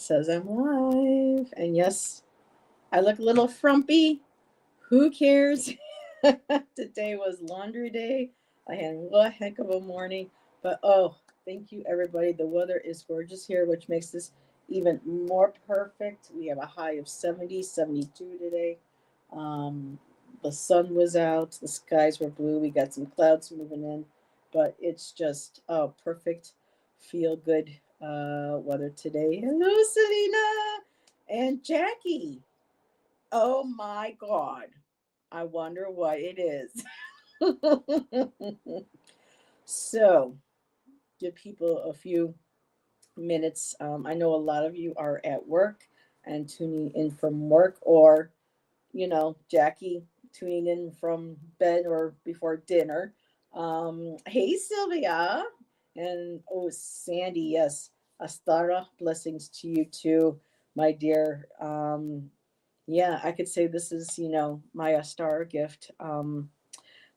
Says I'm live. And yes, I look a little frumpy. Who cares? Today was laundry day. I had one heck of a morning. But oh, thank you, everybody. The weather is gorgeous here, which makes this even more perfect. We have a high of 70, 72 today. Um, the sun was out, the skies were blue. We got some clouds moving in, but it's just perfect, feel good weather today. Hello, Selena and Jackie. Oh my God. I wonder what it is. So, give people a few minutes. I know a lot of you are at work and tuning in from work, or, Jackie tuning in from bed or before dinner. Hey, Sylvia. And oh, Sandy, yes. Astara, blessings to you too, my dear. Yeah, I could say this is, my Astara gift.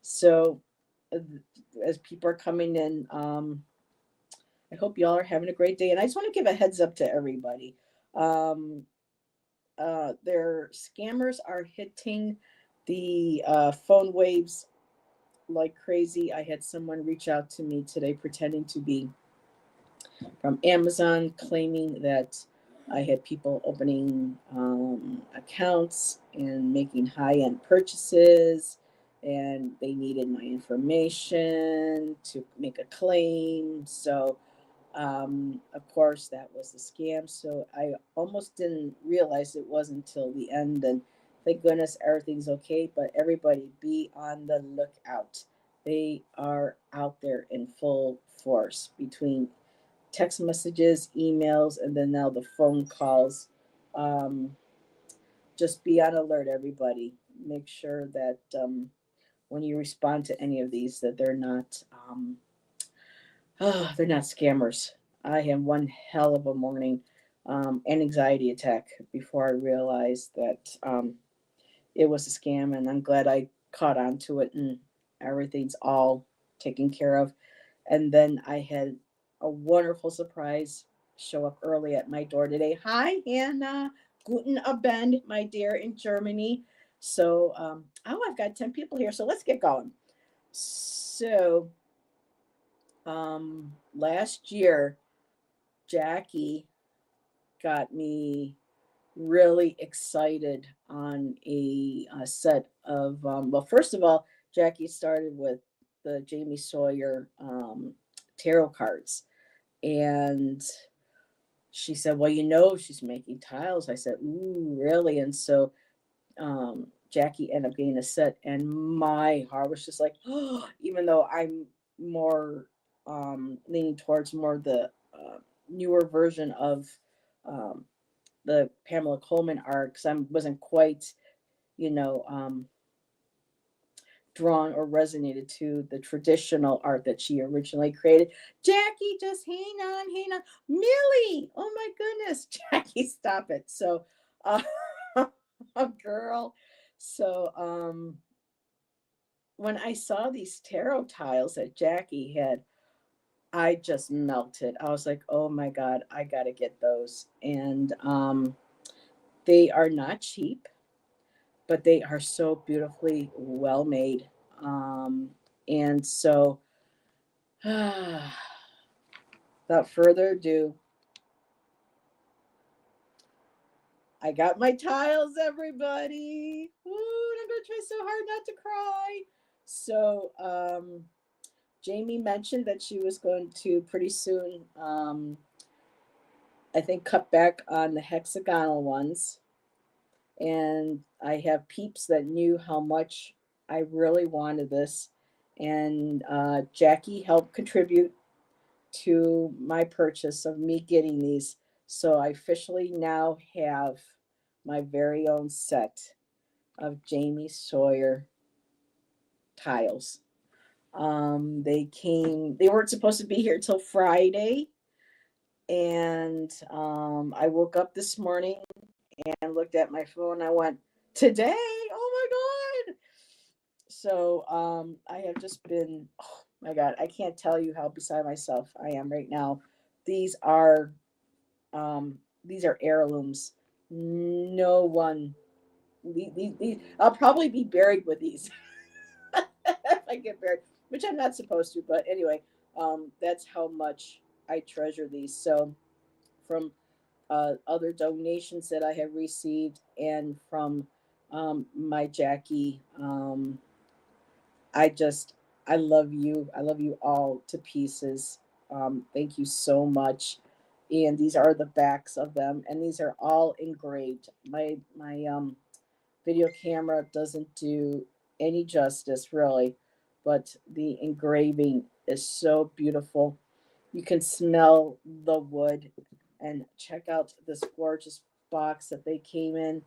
So, uh, as people are coming in, I hope y'all are having a great day. And I just want to give a heads up to everybody. Um, their scammers are hitting the phone waves like crazy. I had someone reach out to me today pretending to be from Amazon, claiming that I had people opening accounts and making high end purchases, and they needed my information to make a claim. So, of course, that was a scam. So I almost didn't realize it was until the end. And thank goodness everything's okay. But everybody be on the lookout. They are out there in full force between text messages, emails, and then now the phone calls. Um, just be on alert, everybody. Make sure that when you respond to any of these, that they're not scammers. I had one hell of a morning, an anxiety attack before I realized that it was a scam, and I'm glad I caught on to it and everything's all taken care of. And then I had a wonderful surprise show up early at my door today. Hi, Hannah. Guten Abend, my dear, in Germany. So, I've got 10 people here, so let's get going. So, last year, Jackie got me really excited on a set of, well, first of all, Jackie started with the Jamie Sawyer tarot cards. And she said, well, she's making tiles. I said, ooh, really? And so Jackie ended up getting a set, and my heart was just like, oh, even though I'm more leaning towards more the newer version of um, the Pamela Coleman art, because I wasn't quite, you know, um, drawn or resonated to the traditional art that she originally created. Jackie, just hang on. Millie, oh my goodness. Jackie, stop it. So, uh, girl. So, when I saw these tarot tiles that Jackie had, I just melted. I was like, oh my God, I got to get those. And they are not cheap, but they are so beautifully well made. Um, and so, without further ado, I got my tiles, everybody. Woo, and I'm going to try so hard not to cry. So, Jamie mentioned that she was going to pretty soon, I think, cut back on the hexagonal ones. And I have peeps that knew how much I really wanted this. And Jackie helped contribute to my purchase of me getting these. So I officially now have my very own set of Jamie Sawyer tiles. They weren't supposed to be here till Friday. And I woke up this morning and looked at my phone. I went, today? Oh my God. So I have just been, oh my God, I can't tell you how beside myself I am right now. These are these are heirlooms. No one, I'll probably be buried with these if I get buried, which I'm not supposed to. But anyway, that's how much I treasure these. So from other donations that I have received and from my Jackie, I just, I love you. I love you all to pieces. Thank you so much. And these are the backs of them, and these are all engraved. My video camera doesn't do any justice, really, but the engraving is so beautiful. You can smell the wood, and check out this gorgeous box that they came in.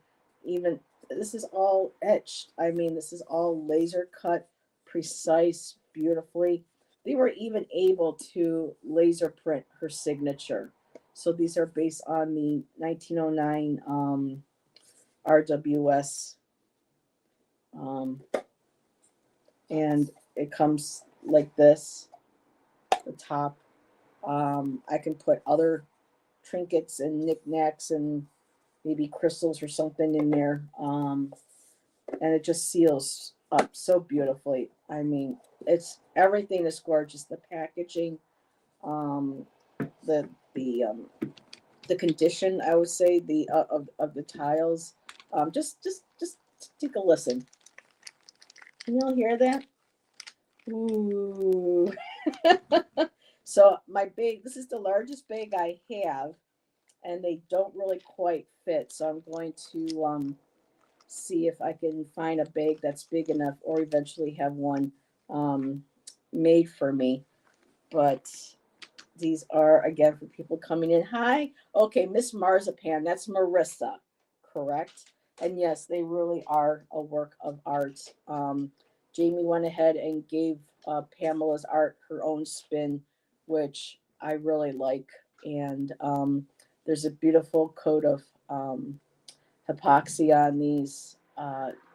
Even this is all etched. I mean, this is all laser cut, precise, beautifully. They were even able to laser print her signature. So these are based on the 1909 RWS, um, and it comes like this. The top. I can put other trinkets and knickknacks and maybe crystals or something in there. And it just seals up so beautifully. I mean, it's everything is gorgeous. The packaging, um, the the um, the condition, I would say, the of the tiles. Just take a listen. Can you all hear that? Ooh. So my bag, this is the largest bag I have, and they don't really quite fit. So I'm going to see if I can find a bag that's big enough, or eventually have one um, made for me. But these are again for people coming in. Hi, okay, Miss Marzipan, that's Marissa, correct? And yes, they really are a work of art. Jamie went ahead and gave Pamela's art her own spin, which I really like. And there's a beautiful coat of epoxy on these.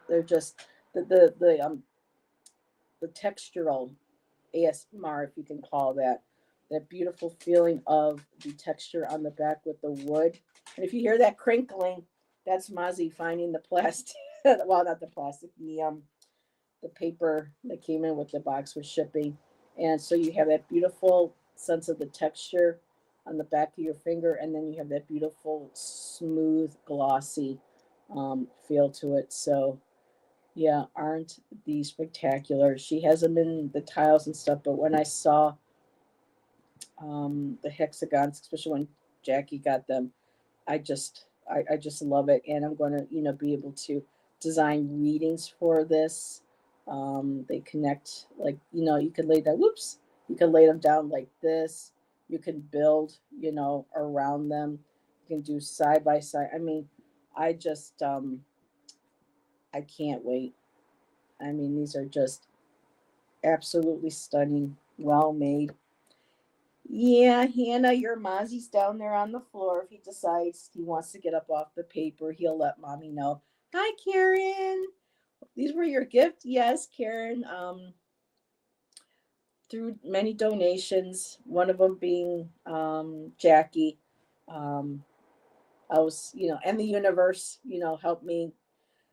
They're just the textural ASMR, if you can call that beautiful feeling of the texture on the back with the wood. And if you hear that crinkling, that's Mozzie finding the plastic. Well, not the plastic, the paper that came in with the box with shipping. And so you have that beautiful sense of the texture on the back of your finger, and then you have that beautiful, smooth, glossy feel to it. So yeah, aren't these spectacular? She has them in the tiles and stuff, but when I saw the hexagons, especially when Jackie got them, I just love it, and I'm going to be able to design readings for this. They connect like you can lay that. Whoops, you can lay them down like this. You can build around them. You can do side by side. I mean, I just I can't wait. I mean, these are just absolutely stunning, well made. Yeah, Hannah, your Mozzie's down there on the floor. If he decides he wants to get up off the paper, he'll let mommy know. Hi, Karen. These were your gift? Yes, Karen. Through many donations, one of them being Jackie. Um, I was, and the universe, helped me.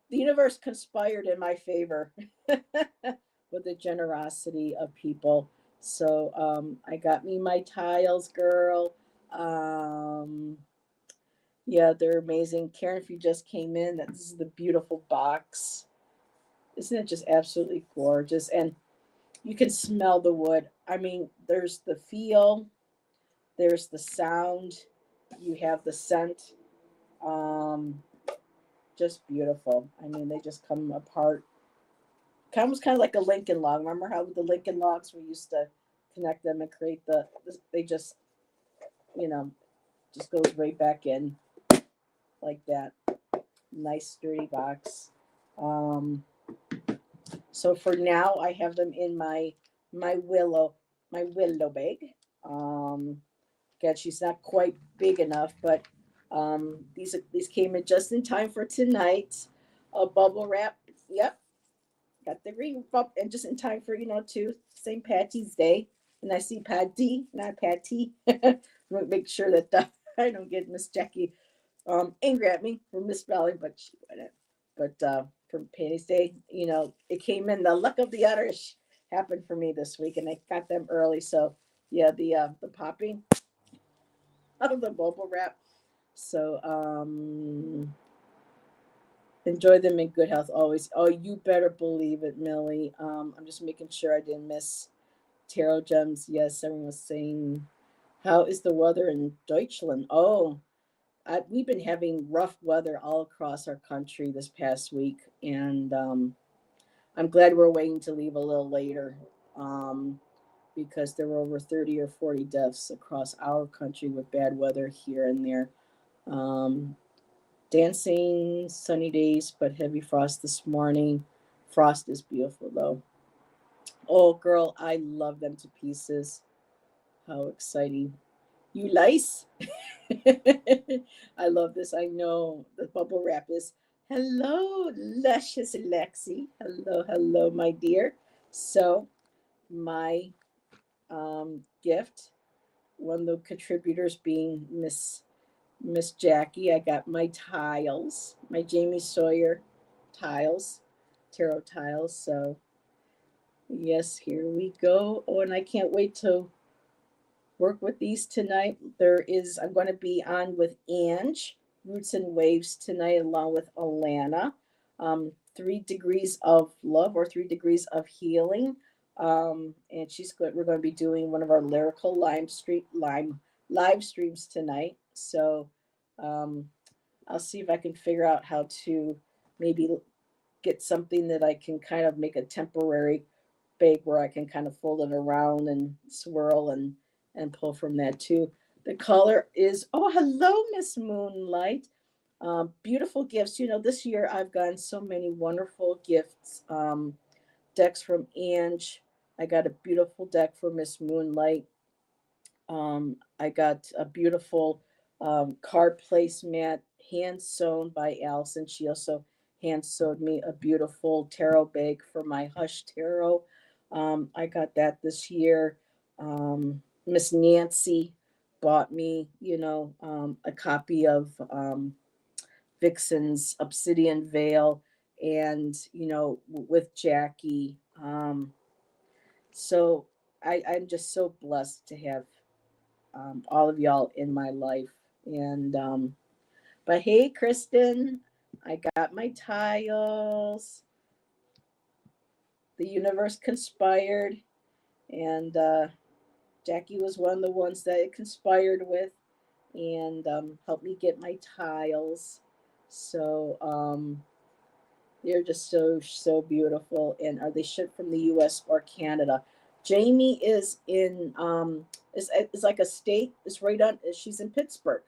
The universe conspired in my favor with the generosity of people. So I got me my tiles, girl. Um, yeah, they're amazing. Karen, if you just came in, this is the beautiful box. Isn't it just absolutely gorgeous? And you can smell the wood. I mean, there's the feel, there's the sound, you have the scent. Um, just beautiful. I mean, they just come apart. Almost kind of like a Lincoln log. Remember how with the Lincoln logs we used to connect them and create they just, you know, just goes right back in like that. Nice sturdy box. Um, so for now, I have them in my willow my willow bag. Um, again, she's not quite big enough, but these came in just in time for tonight. A bubble wrap. Yep, got the green bubble, and just in time for to St. Patty's Day. And I see Patty, not Patty. Make sure that I don't get Miss Jackie angry at me for misspelling, but she wouldn't. But for Patty's Day, it came in. The luck of the others happened for me this week, and I got them early. So yeah, the popping out of the bubble wrap. So enjoy them in good health always. Oh, you better believe it, Millie. I'm just making sure I didn't miss tarot gems. Yes, everyone was saying, how is the weather in Deutschland? Oh, we've been having rough weather all across our country this past week, and I'm glad we're waiting to leave a little later, um, because there were over 30 or 40 deaths across our country with bad weather here and there. Um, Dancing sunny days, but heavy frost this morning. Frost is beautiful though. Oh, girl, I love them to pieces. How exciting. You lice? I love this. I know the bubble wrap is hello, luscious Lexi. Hello, hello, my dear. So, my gift, one of the contributors being Miss Jackie. I got my tiles, my Jamie Sawyer tiles, tarot tiles. So, yes, here we go. Oh, and I can't wait to work with these tonight. I'm going to be on with Ange, Roots and Waves tonight, along with Alana. 3 degrees of love or 3 degrees of healing. And we're going to be doing one of our lyrical live streams tonight. So um, I'll see if I can figure out how to maybe get something that I can kind of make a temporary bag where I can kind of fold it around and swirl and pull from that too. The color is, oh, hello, Miss Moonlight. Beautiful gifts. This year I've gotten so many wonderful gifts. Decks from Ange. I got a beautiful deck for Miss Moonlight. I got a beautiful card placemat, hand sewn by Allison. She also hand sewed me a beautiful tarot bag for my Hush Tarot. I got that this year. Miss Nancy bought me, a copy of Vixen's Obsidian Veil, and with Jackie. So I'm just so blessed to have all of y'all in my life. And but hey, Kristen, I got my tiles. The universe conspired, and Jackie was one of the ones that it conspired with, and helped me get my tiles. So they're just so beautiful. And are they shipped from the U.S. or Canada? Jamie is like a state. Is right on. She's in Pittsburgh,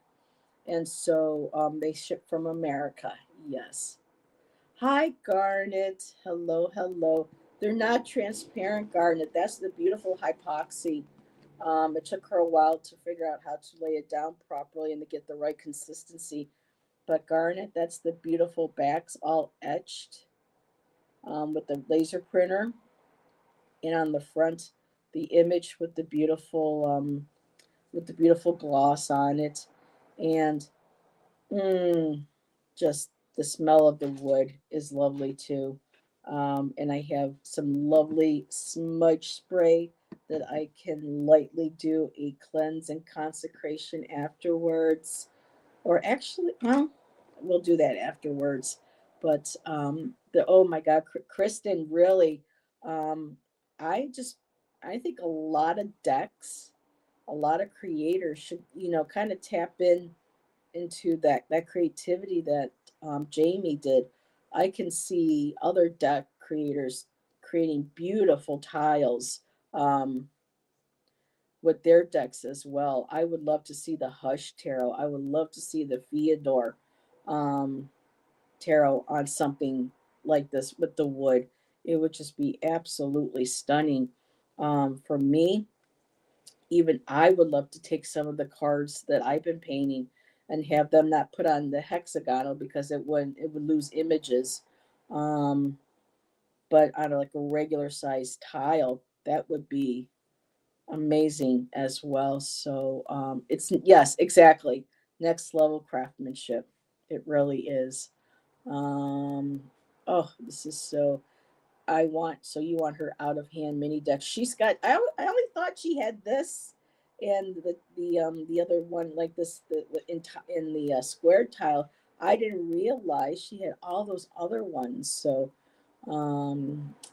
and so they ship from America. Yes. Hi, Garnet. Hello, hello. They're not transparent, Garnet. That's the beautiful hypoxy. It took her a while to figure out how to lay it down properly and to get the right consistency. But Garnet, that's the beautiful backs all etched with the laser printer, and on the front, the image with the beautiful gloss on it, and mm, just the smell of the wood is lovely too. And I have some lovely smudge spray that I can lightly do a cleanse and consecration afterwards. Or actually, well, we'll do that afterwards. But the oh my God, Kristen, really, um, I just I think a lot of decks, a lot of creators should kind of tap into that creativity that Jamie did. I can see other deck creators creating beautiful tiles with their decks as well. I would love to see the Hush Tarot. I would love to see the Theodore um, Tarot on something like this with the wood. It would just be absolutely stunning. For me, even I would love to take some of the cards that I've been painting and have them not put on the hexagonal because it would lose images. Um, but on like a regular size tile, that would be amazing as well. So it's yes, exactly. next level craftsmanship. It really is. Um, oh, this is so. So you want her out of hand mini deck? She's got. I only thought she had this, and the other one like this in the square tile. I didn't realize she had all those other ones. So,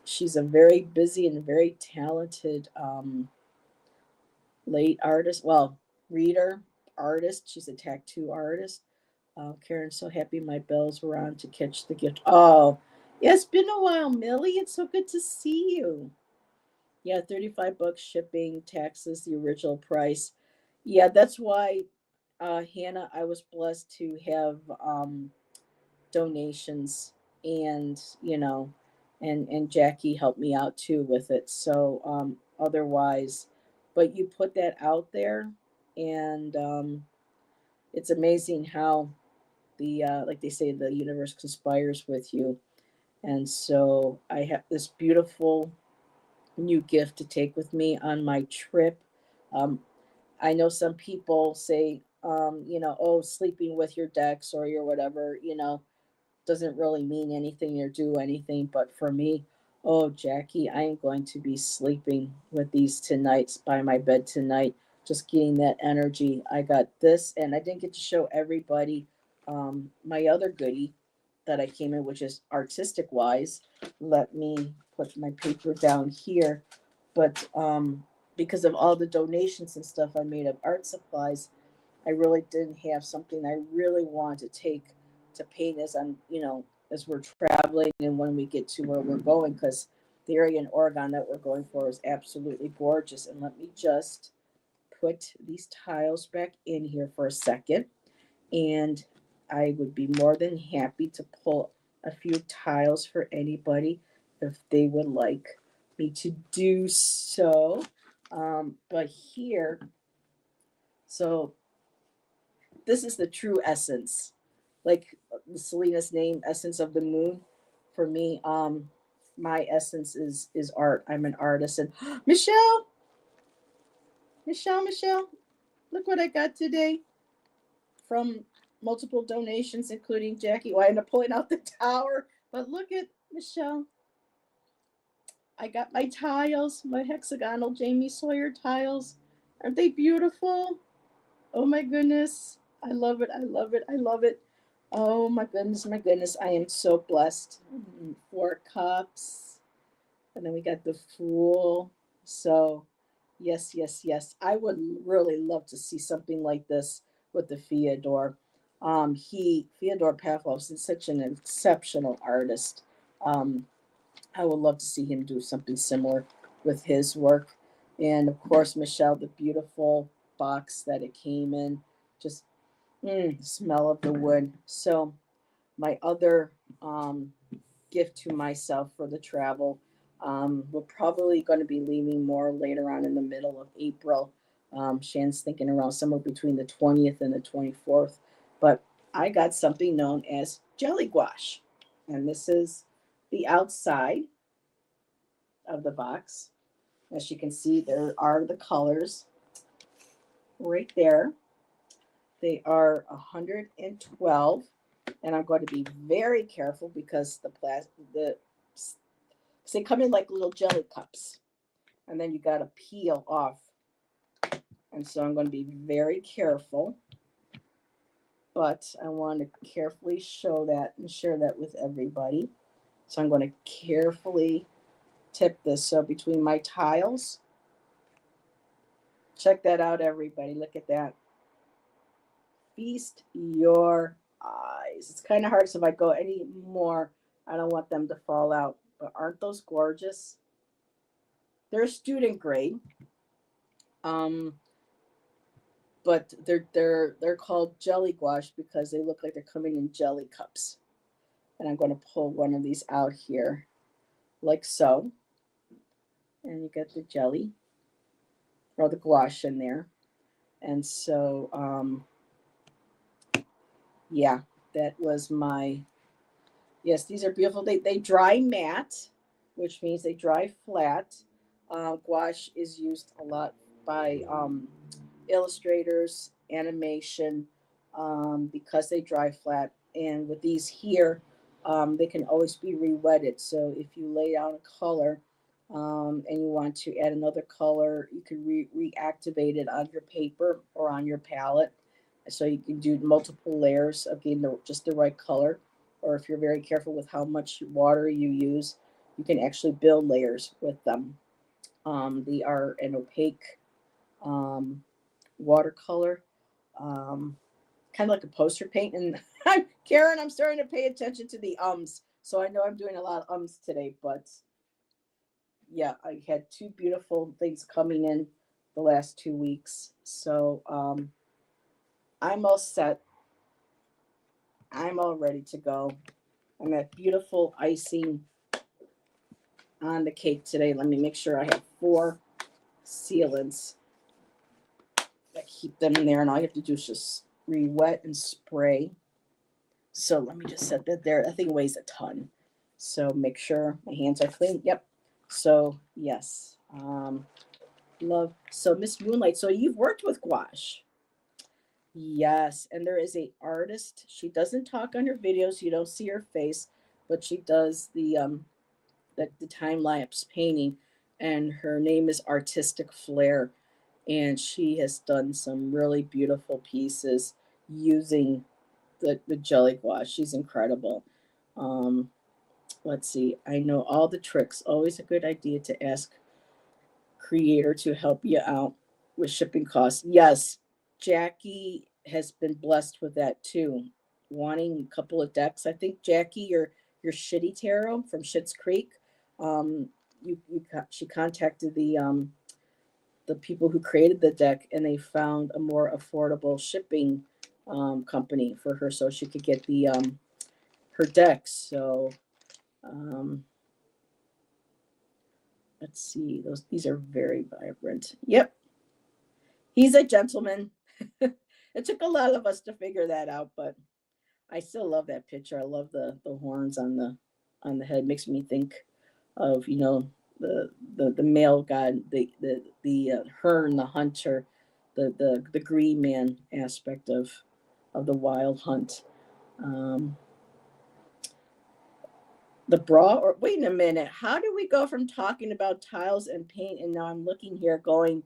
she's a very busy and very talented late artist. Well, reader, artist. She's a tattoo artist. Karen, so happy my bells were on to catch the gift. Oh, yeah, it's been a while, Millie. It's so good to see you. Yeah, $35 shipping, taxes, the original price. Yeah, that's why, Hannah, I was blessed to have donations, and and Jackie helped me out too with it. So otherwise, but you put that out there, and it's amazing how the like they say, the universe conspires with you. And so I have this beautiful new gift to take with me on my trip. um, I know some people say, oh, sleeping with your decks or your whatever, doesn't really mean anything or do anything. But for me, oh, Jackie, I am going to be sleeping with these tonight by my bed tonight, just getting that energy. I got this, and I didn't get to show everybody my other goodie that I came in, which is artistic wise. Let me put my paper down here. But because of all the donations and stuff I made of art supplies, I really didn't have something I really want to take to paint as as we're traveling and when we get to where we're going, because the area in Oregon that we're going for is absolutely gorgeous. And let me just put these tiles back in here for a second, and I would be more than happy to pull a few tiles for anybody if they would like me to do so. But here, so this is the true essence, like Selena's name, essence of the moon. For me, my essence is art. I'm an artist, and Michelle, Michelle, look what I got today from multiple donations, including Jackie. Well, I ended up pulling out the tower, but look at Michelle. I got my tiles, my hexagonal Jamie Sawyer tiles. Aren't they beautiful? Oh my goodness. I love it. I love it. I love it. Oh my goodness, my goodness. I am so blessed. 4 cups. And then we got the Fool. So, yes, yes, yes. I would really love to see something like this with the Fyodor. Fyodor Pavlov is such an exceptional artist. Um, I would love to see him do something similar with his work. And of course, Michelle, the beautiful box that it came in, just smell of the wood. So, my other gift to myself for the travel, we're probably going to be leaving more later on in the middle of April. Shan's thinking around somewhere between the 20th and the 24th. But I got something known as jelly gouache. And this is the outside of the box. As you can see, there are the colors right there. They are 112, and I'm going to be very careful because they come in like little jelly cups, and then you got to peel off. And so I'm going to be very careful, but I want to carefully show that and share that with everybody. So I'm going to carefully tip this. So between my tiles, check that out, everybody. Look at that. Feast your eyes. It's kind of hard, so if I go any more, I don't want them to fall out. But aren't those gorgeous? They're student grade. Um, but they're called jelly gouache because they look like they're coming in jelly cups. And I'm going to pull one of these out here, like so. And you get the jelly or the gouache in there. And so, yeah, that was my. Yes, these are beautiful. They dry matte, which means they dry flat. Gouache is used a lot by illustrators, animation, because they dry flat. And with these here, they can always be re-wetted. So if you lay down a color and you want to add another color, you can reactivate it on your paper or on your palette. So you can do multiple layers of getting just the right color. Or if you're very careful with how much water you use, you can actually build layers with them. They are an opaque um, watercolor, um, kind of like a poster paint. And Karen, I'm starting to pay attention to the ums. So I know I'm doing a lot of ums today, but yeah, I had two beautiful things coming in the last 2 weeks. So I'm all set. I'm all ready to go. I'm at beautiful icing on the cake today. Let me make sure I have 4 sealants that keep them in there, and all you have to do is just re-wet and spray. So let me just set that there. That thing weighs a ton. So make sure my hands are clean. Yep. So yes. Love. So Miss Moonlight. So you've worked with gouache. Yes. And there is a artist. She doesn't talk on her videos. You don't see her face, but she does the time lapse painting, and her name is Artistic Flair, and she has done some really beautiful pieces using the jelly gouache. She's incredible. Um, let's see. I know all the tricks. Always a good idea to ask creator to help you out with shipping costs. Yes, Jackie has been blessed with that too. Wanting a couple of decks. I think Jackie, your Shitty Tarot from Schitt's Creek. Um, she contacted the people who created the deck, and they found a more affordable shipping company for her, so she could get the her decks. So um, let's see. These are very vibrant. Yep, he's a gentleman. It took a lot of us to figure that out, but I still love that picture. I love the horns on the head. Makes me think of the male god, the Hern, the hunter, the green man aspect of the wild hunt. Um, the bra, or wait a minute, how do we go from talking about tiles and paint, and now I'm looking here going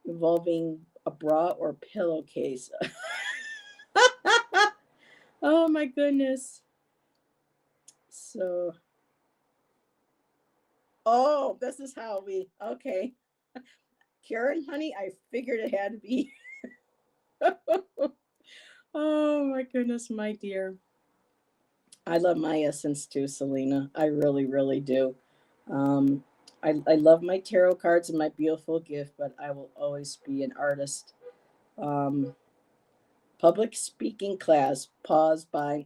involving a bra or pillowcase? Oh my goodness. So, oh, this is how we, okay. Karen, honey, I figured it had to be. Oh my goodness, my dear. I love my essence too, Selena. I really, really do. Um, I love my tarot cards and my beautiful gift, but I will always be an artist. Um, public speaking class, pause by,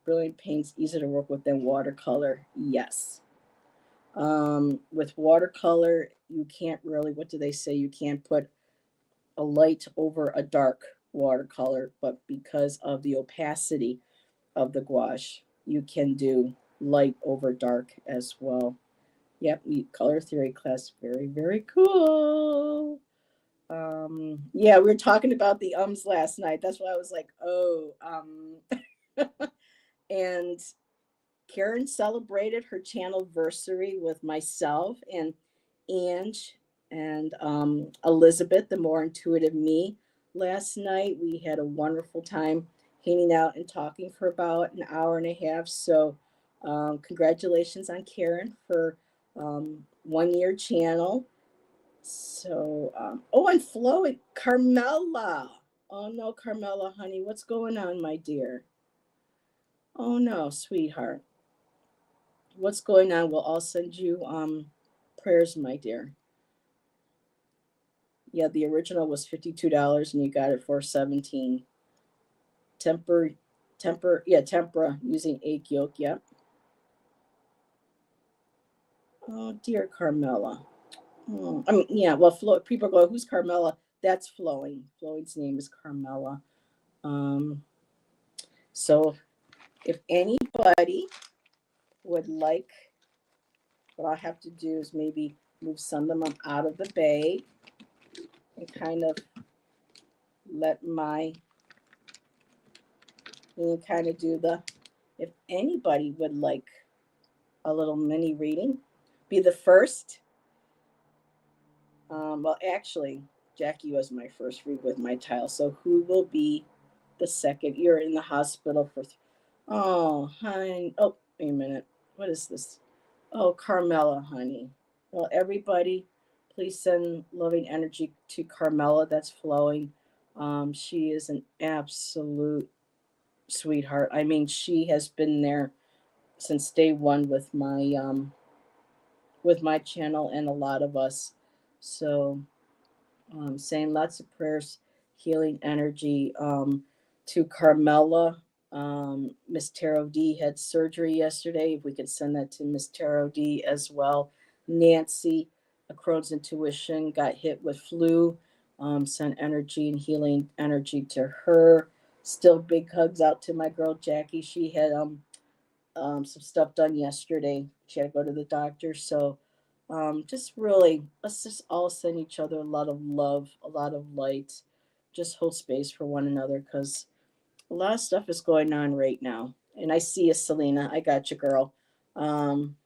brilliant paints, easy to work with than watercolor. Yes. With watercolor, you can't really, what do they say? You can't put a light over a dark watercolor, but because of the opacity of the gouache, you can do light over dark as well. Yep, color theory class, very, very cool. Yeah, we were talking about the ums last night. That's why I was like, oh, and Karen celebrated her channelversary with myself and Ange and Elizabeth, the more intuitive me, last night. We had a wonderful time hanging out and talking for about an hour and a half. So, congratulations on Karen for 1 year channel. So, oh, and Flo and Carmela. Oh no, Carmela, honey, what's going on, my dear? Oh no, sweetheart. What's going on? We'll all send you prayers, my dear. Yeah, the original was $52 and you got it for 17. Temper tempera using egg yolk, yep. Oh dear Carmela. Oh, I mean, yeah, well people go, who's Carmela? That's Flowing. Flowing's name is Carmela. Um, so if anybody would like, what I have to do is maybe move some of them out of the bag and kind of let my kind of do the, if anybody would like a little mini reading, be the first. Well, actually, Jackie was my first read with my tile. So who will be the second? You're in the hospital for. Oh, honey. Oh, wait a minute. What is this? Oh, Carmela, honey. Well, everybody, please send loving energy to Carmela that's flowing. She is an absolute sweetheart. I mean, she has been there since day one with my channel and a lot of us. So saying lots of prayers, healing energy to Carmela. Miss Tarot D had surgery yesterday. If we could send that to Miss Tarot D as well. Nancy, a Crohn's Intuition, got hit with flu. Sent energy and healing energy to her. Still big hugs out to my girl Jackie. She had some stuff done yesterday. She had to go to the doctor. So just really, let's just all send each other a lot of love, a lot of light. Just hold space for one another because a lot of stuff is going on right now. And I see you, Selena. I got you, girl. Um,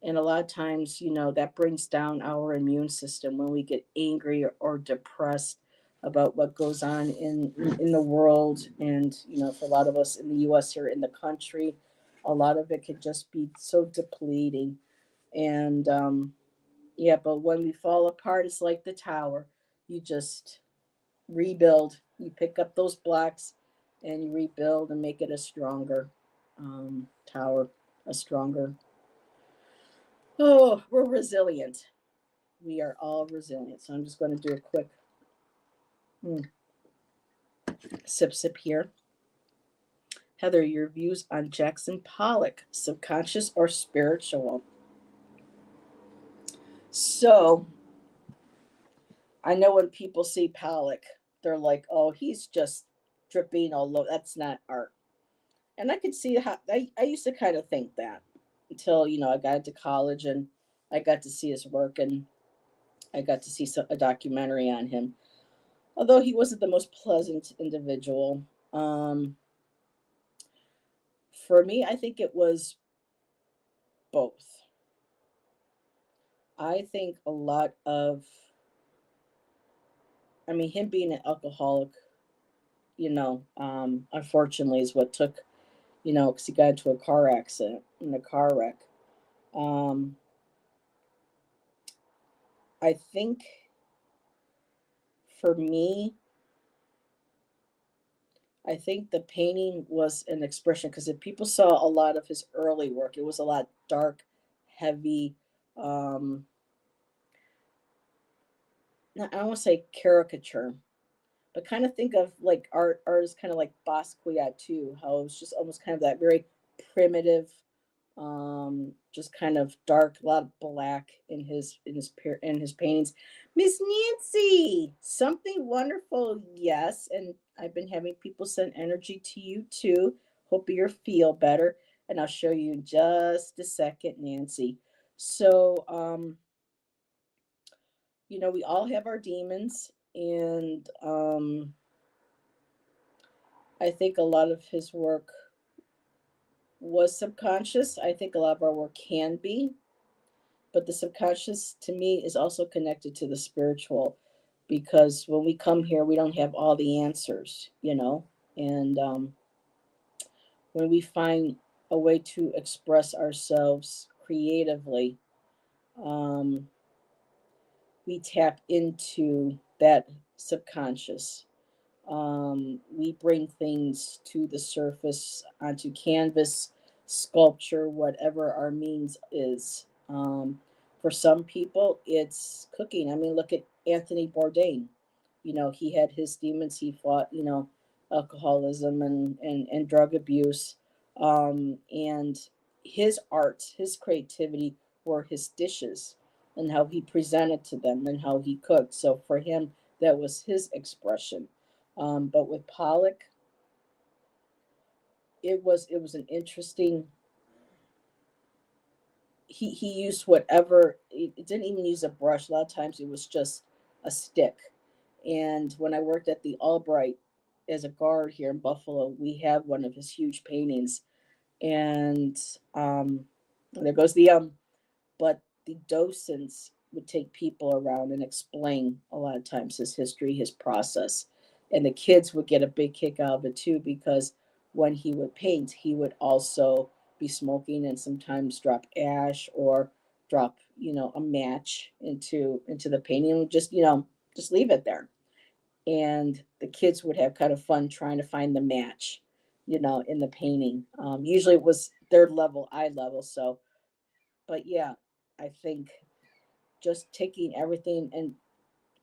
and a lot of times, that brings down our immune system when we get angry or depressed about what goes on in the world. And, for a lot of us in the US here in the country, a lot of it could just be so depleting. And yeah, but when we fall apart, it's like the tower. You just rebuild. You pick up those blocks and you rebuild and make it a stronger tower, a stronger. Oh, we're resilient. We are all resilient. So I'm just going to do a quick sip here. Heather, your views on Jackson Pollock, subconscious or spiritual? So I know when people see Pollock, they're like, oh, he's just dripping all over. That's not art. And I could see how I used to kind of think that until, I got into college and I got to see his work and I got to see a documentary on him. Although he wasn't the most pleasant individual. Um, for me, I think it was both. I think a lot of, I mean, him being an alcoholic, unfortunately, is what took, because he got into a car accident, in a car wreck. Um, I think for me, I think the painting was an expression because if people saw a lot of his early work, it was a lot dark, heavy. Um, I don't want to say caricature, but kind of think of like art is kind of like Basquiat too, how it's just almost kind of that very primitive, just kind of dark, a lot of black in his paintings. Miss Nancy, something wonderful, yes, and I've been having people send energy to you too. Hope you feel better, and I'll show you in just a second, Nancy. So, we all have our demons, and I think a lot of his work was subconscious. I think a lot of our work can be, but the subconscious to me is also connected to the spiritual because when we come here, we don't have all the answers. And when we find a way to express ourselves creatively, um, we tap into that subconscious. We bring things to the surface onto canvas, sculpture, whatever our means is. For some people, it's cooking. I mean, look at Anthony Bourdain. He had his demons. He fought, alcoholism and drug abuse. And his art, his creativity were his dishes and how he presented to them and how he cooked. So for him, that was his expression. But with Pollock, it was an interesting. He used whatever. It didn't even use a brush. A lot of times it was just a stick, And when I worked at the Albright as a guard here in Buffalo, we have one of his huge paintings. And there goes the but the docents would take people around and explain a lot of times his history, his process. And the kids would get a big kick out of it too, because when he would paint, he would also be smoking and sometimes drop ash or drop, a match into the painting and would just, just leave it there. And the kids would have kind of fun trying to find the match, in the painting. Usually it was their level, eye level. So, but yeah, I think just taking everything, and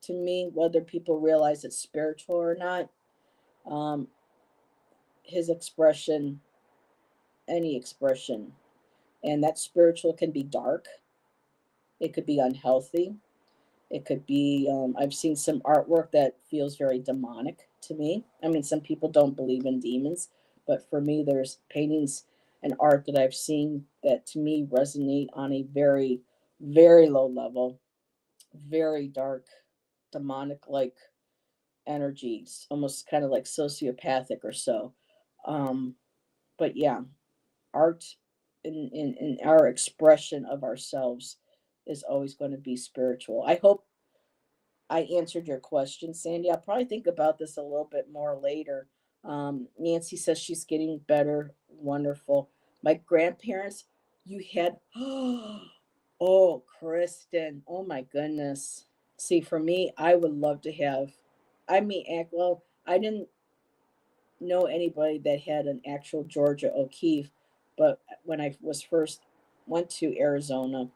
to me, whether people realize it's spiritual or not, um, his expression, any expression, and that spiritual can be dark, it could be unhealthy, it could be, I've seen some artwork that feels very demonic to me. I mean, some people don't believe in demons, but for me, there's paintings and art that I've seen that to me resonate on a very, very low level, very dark, demonic like energies, almost kind of like sociopathic or so. Um, but yeah, art in our expression of ourselves is always going to be spiritual. I hope I answered your question, Sandy. I'll probably think about this a little bit more later. Nancy says she's getting better. Wonderful. My grandparents, you had, oh, Kristen, oh my goodness. See, for me, I would love to have, I mean, well, I didn't know anybody that had an actual Georgia O'Keeffe, but when I was first went to Arizona,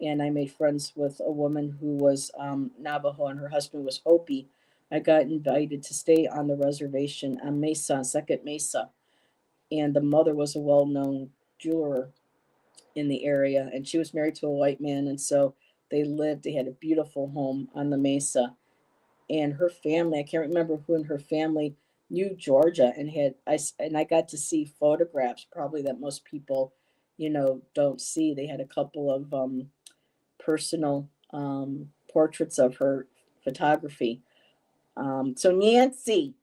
and I made friends with a woman who was Navajo and her husband was Hopi, I got invited to stay on the reservation on Mesa, Second Mesa, and the mother was a well-known jeweler in the area, and she was married to a white man, and so they had a beautiful home on the Mesa, and her family, I can't remember who in her family knew Georgia and I got to see photographs probably that most people, don't see. They had a couple of personal portraits of her photography. So Nancy,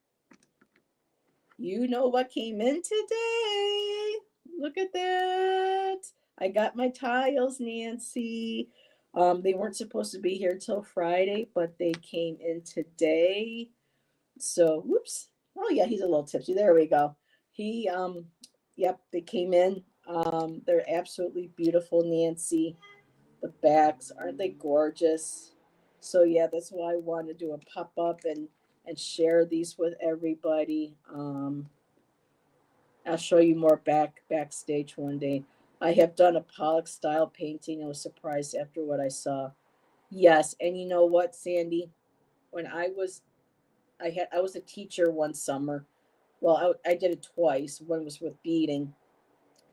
you know what came in today? Look at that. I got my tiles, Nancy. They weren't supposed to be here till Friday, but they came in today. So, whoops. Oh yeah, he's a little tipsy. There we go. He yep, they came in. They're absolutely beautiful, Nancy. The backs, aren't they gorgeous? So yeah, that's why I want to do a pop-up and share these with everybody. I'll show you more backstage one day. I have done a Pollock style painting. I was surprised after what I saw. Yes, and you know what, Sandy? When I was a teacher one summer. Well, I did it twice. One was with beading,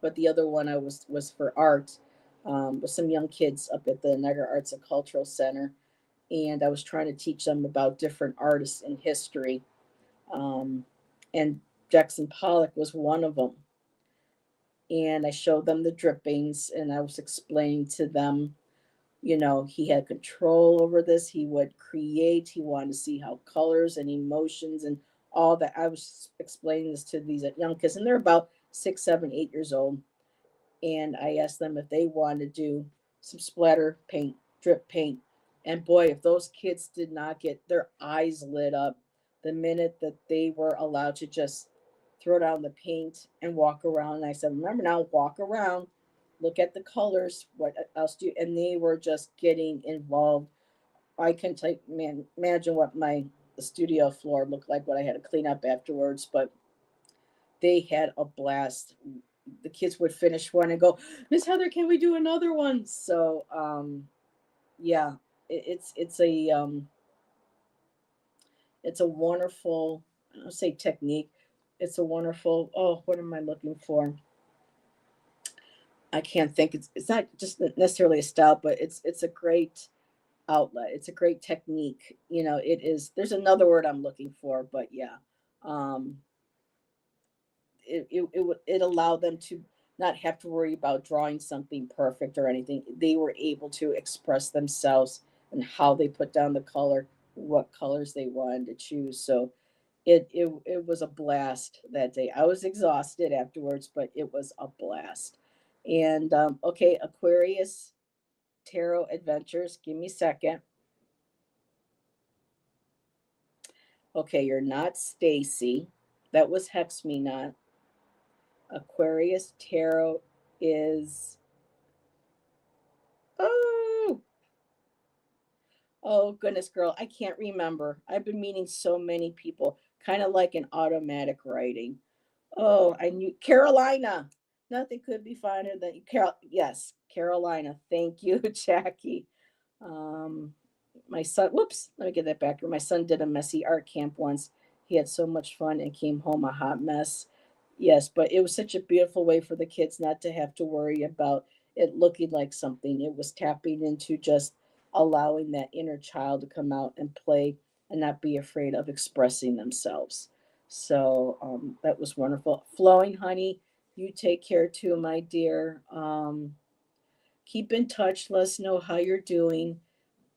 but the other one I was for art, with some young kids up at the Niagara Arts and Cultural Center, and I was trying to teach them about different artists in history, um, and Jackson Pollock was one of them. And I showed them the drippings, and I was explaining to them, he had control over this. He would create. He wanted to see how colors and emotions and all that. I was explaining this to these young kids, and they're about 6, 7, 8 years old. And I asked them if they wanted to do some splatter paint, drip paint. And boy, if those kids did not get their eyes lit up the minute that they were allowed to just throw down the paint and walk around. And I said, remember now, walk around, look at the colors. What else do you? And they were just getting involved. I can imagine what my studio floor looked like, what I had to clean up afterwards, but they had a blast. The kids would finish one and go, Miss Heather, can we do another one? So yeah, it's a wonderful, I'll say technique. It's a wonderful, oh, what am I looking for? I can't think. It's not just necessarily a style, but it's a great outlet. It's a great technique. It is. There's another word I'm looking for, but yeah, um, it allowed them to not have to worry about drawing something perfect or anything. They were able to express themselves and how they put down the color what colors they wanted to choose. So it was a blast that day. I was exhausted afterwards, but it was a blast. And okay, Aquarius Tarot Adventures. Give me a second. Okay, you're not Stacy. That was Hex Me Not. Aquarius Tarot is oh oh goodness, girl, I can't remember. I've been meeting so many people, kind of like an automatic writing. Oh, I knew Carolina. Nothing could be finer than Carol. Yes, Carolina. Thank you, Jackie. Um, my son. Whoops. Let me get that back. My son did a messy art camp once. He had so much fun and came home a hot mess. Yes, but it was such a beautiful way for the kids not to have to worry about it looking like something. It was tapping into just allowing that inner child to come out and play and not be afraid of expressing themselves. So that was wonderful. Flowing honey, you take care too, my dear. Keep in touch. Let us know how you're doing,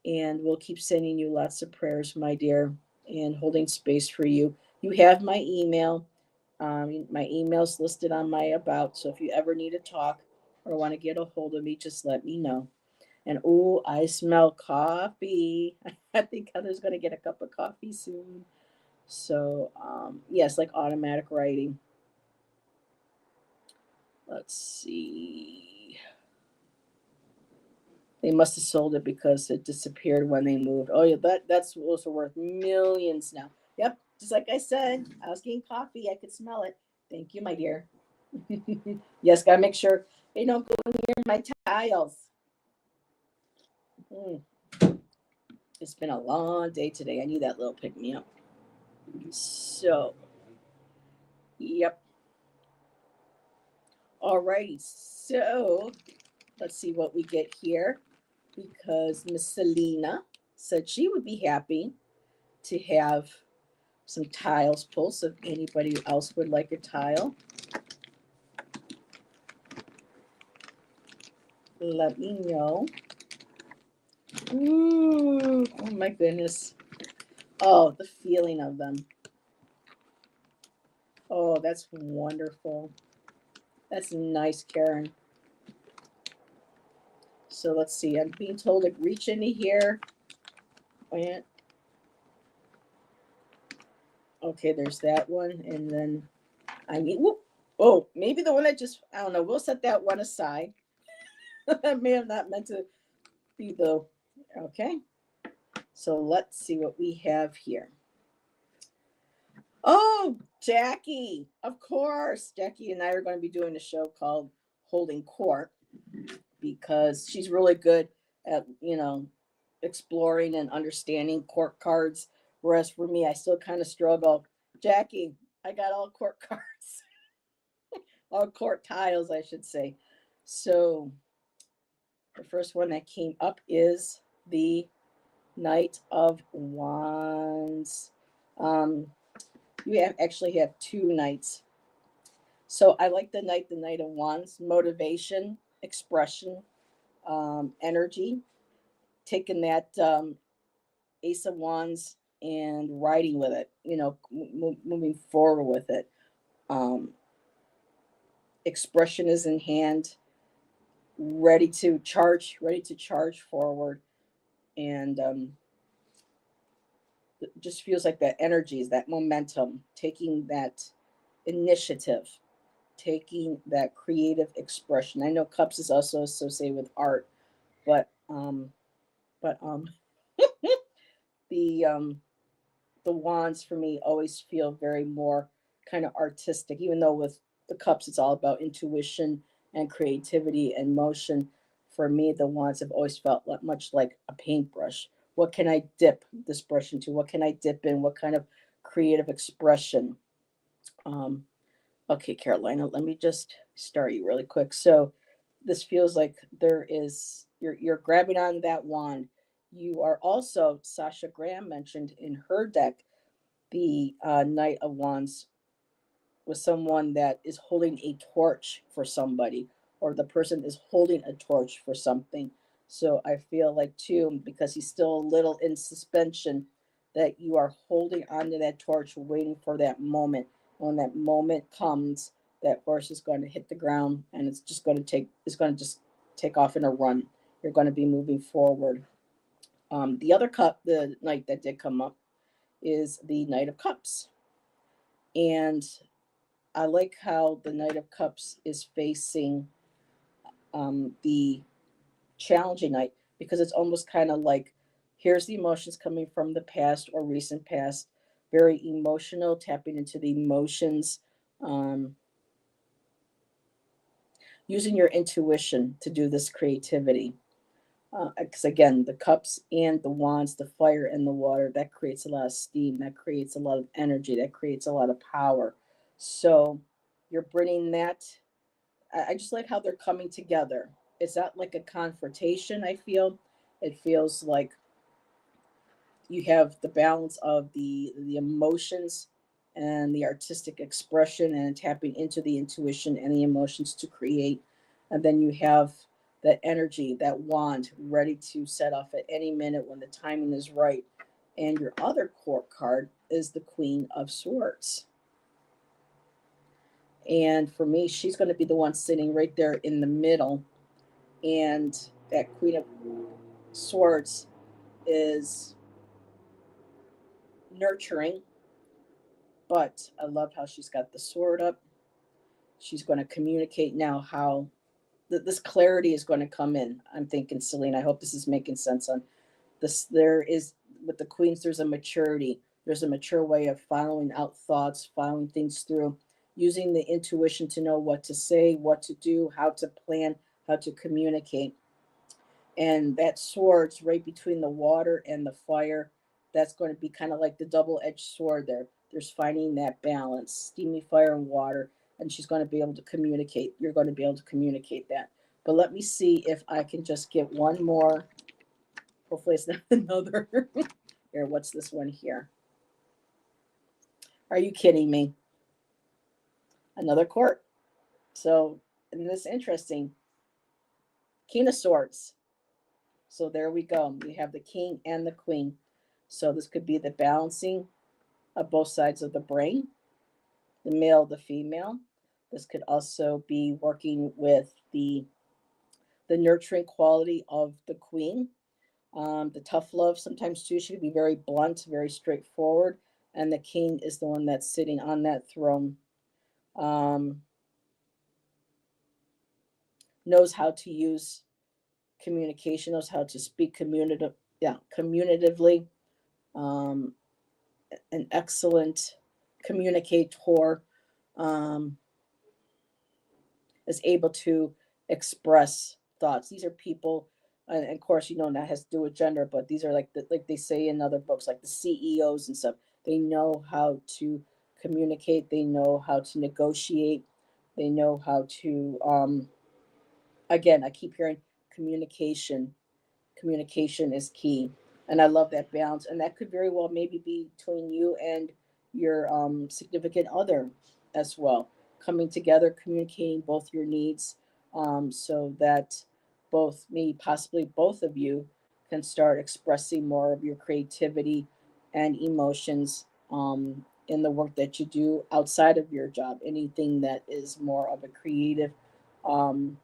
and we'll keep sending you lots of prayers, my dear, and holding space for you. You have my email. My email's listed on my about. So if you ever need to talk or want to get a hold of me, just let me know. And oh, I smell coffee. I think Heather's going to get a cup of coffee soon. So, yes, like automatic writing. Let's see. They must have sold it because it disappeared when they moved. Oh, yeah, that's also worth millions now. Yep, just like I said, I was getting coffee. I could smell it. Thank you, my dear. Yes, gotta make sure they don't go near my tiles. Mm, it's been a long day today. I need that little pick me up. So, yep. Alrighty. So, let's see what we get here because Miss Selena said she would be happy to have some tiles pulled. So if anybody else would like a tile, let me know. Ooh, oh my goodness. Oh, the feeling of them. Oh, that's wonderful. That's nice, Karen. So let's see. I'm being told to reach into here. And okay, there's that one. And then I need, whoop, oh, maybe the one that just, I don't know. We'll set that one aside. That may have not meant to be the, okay. So let's see what we have here. Oh, Jackie, of course. Jackie and I are going to be doing a show called Holding Court because she's really good at, exploring and understanding court cards. Whereas for me, I still kind of struggle. Jackie, I got all court cards, all court tiles, I should say. So the first one that came up is the Knight of Wands. Um, you actually have two knights. So I like the Knight of Wands, motivation, expression, energy, taking that Ace of Wands and riding with it, moving forward with it. Um, expression is in hand, ready to charge forward. And it just feels like that energy is that momentum, taking that initiative, taking that creative expression. I know cups is also associated with art, but the the wands for me always feel very more kind of artistic, even though with the cups it's all about intuition and creativity and motion. For me, the wands have always felt much like a paintbrush. What can I dip this brush into? What can I dip in? What kind of creative expression? Um, okay, Carolina, let me just start you really quick. So this feels like there is you're grabbing on that wand. You are also, Sasha Graham mentioned in her deck, the Knight of Wands was someone that is holding a torch for somebody, or the person is holding a torch for something. So I feel like too, because he's still a little in suspension, that you are holding onto that torch, waiting for that moment. When that moment comes, that horse is going to hit the ground, and it's going to just take off in a run. You're going to be moving forward. The other cup, the knight that did come up, is the Knight of Cups. And I like how the Knight of Cups is facing the challenging knight, because it's almost kind of like, here's the emotions coming from the past or recent past, very emotional, tapping into the emotions, um, using your intuition to do this creativity. Because again, the cups and the wands, the fire and the water, that creates a lot of steam, that creates a lot of energy, that creates a lot of power. So you're bringing that. I just like how they're coming together. It's not like a confrontation, I feel. It feels like you have the balance of the emotions and the artistic expression and tapping into the intuition and the emotions to create. And then you have that energy, that wand ready to set off at any minute when the timing is right. And your other court card is the Queen of Swords. And for me, she's going to be the one sitting right there in the middle. And that Queen of Swords is nurturing, but I love how she's got the sword up. She's going to communicate now how this clarity is going to come in. I'm thinking, Selena, I hope this is making sense on this. There is, with the queens, there's a maturity. There's a mature way of following out thoughts, following things through, using the intuition to know what to say, what to do, how to plan, how to communicate. And that sword's right between the water and the fire. That's going to be kind of like the double-edged sword there. There's finding that balance, steamy fire and water, and she's going to be able to communicate. You're going to be able to communicate that. But let me see if I can just get one more. Hopefully it's not another. Here, what's this one here? Are you kidding me? Another court. So, and this is interesting. King of Swords. So there we go. We have the king and the queen. So this could be the balancing of both sides of the brain, the male, the female. This could also be working with the nurturing quality of the queen, the tough love sometimes too. She could be very blunt, very straightforward, and the king is the one that's sitting on that throne. Um, knows how to use communication, knows how to speak communicatively. Um, an excellent communicator, um, is able to express thoughts. These are people, and of course, that has to do with gender, but these are like they say in other books, like the CEOs and stuff. They know how to communicate. They know how to negotiate. They know how to. Again, I keep hearing communication. Communication is key, and I love that balance. And that could very well maybe be between you and your significant other as well, coming together, communicating both your needs, so that both, maybe possibly both of you, can start expressing more of your creativity and emotions, in the work that you do outside of your job, anything that is more of a creative um,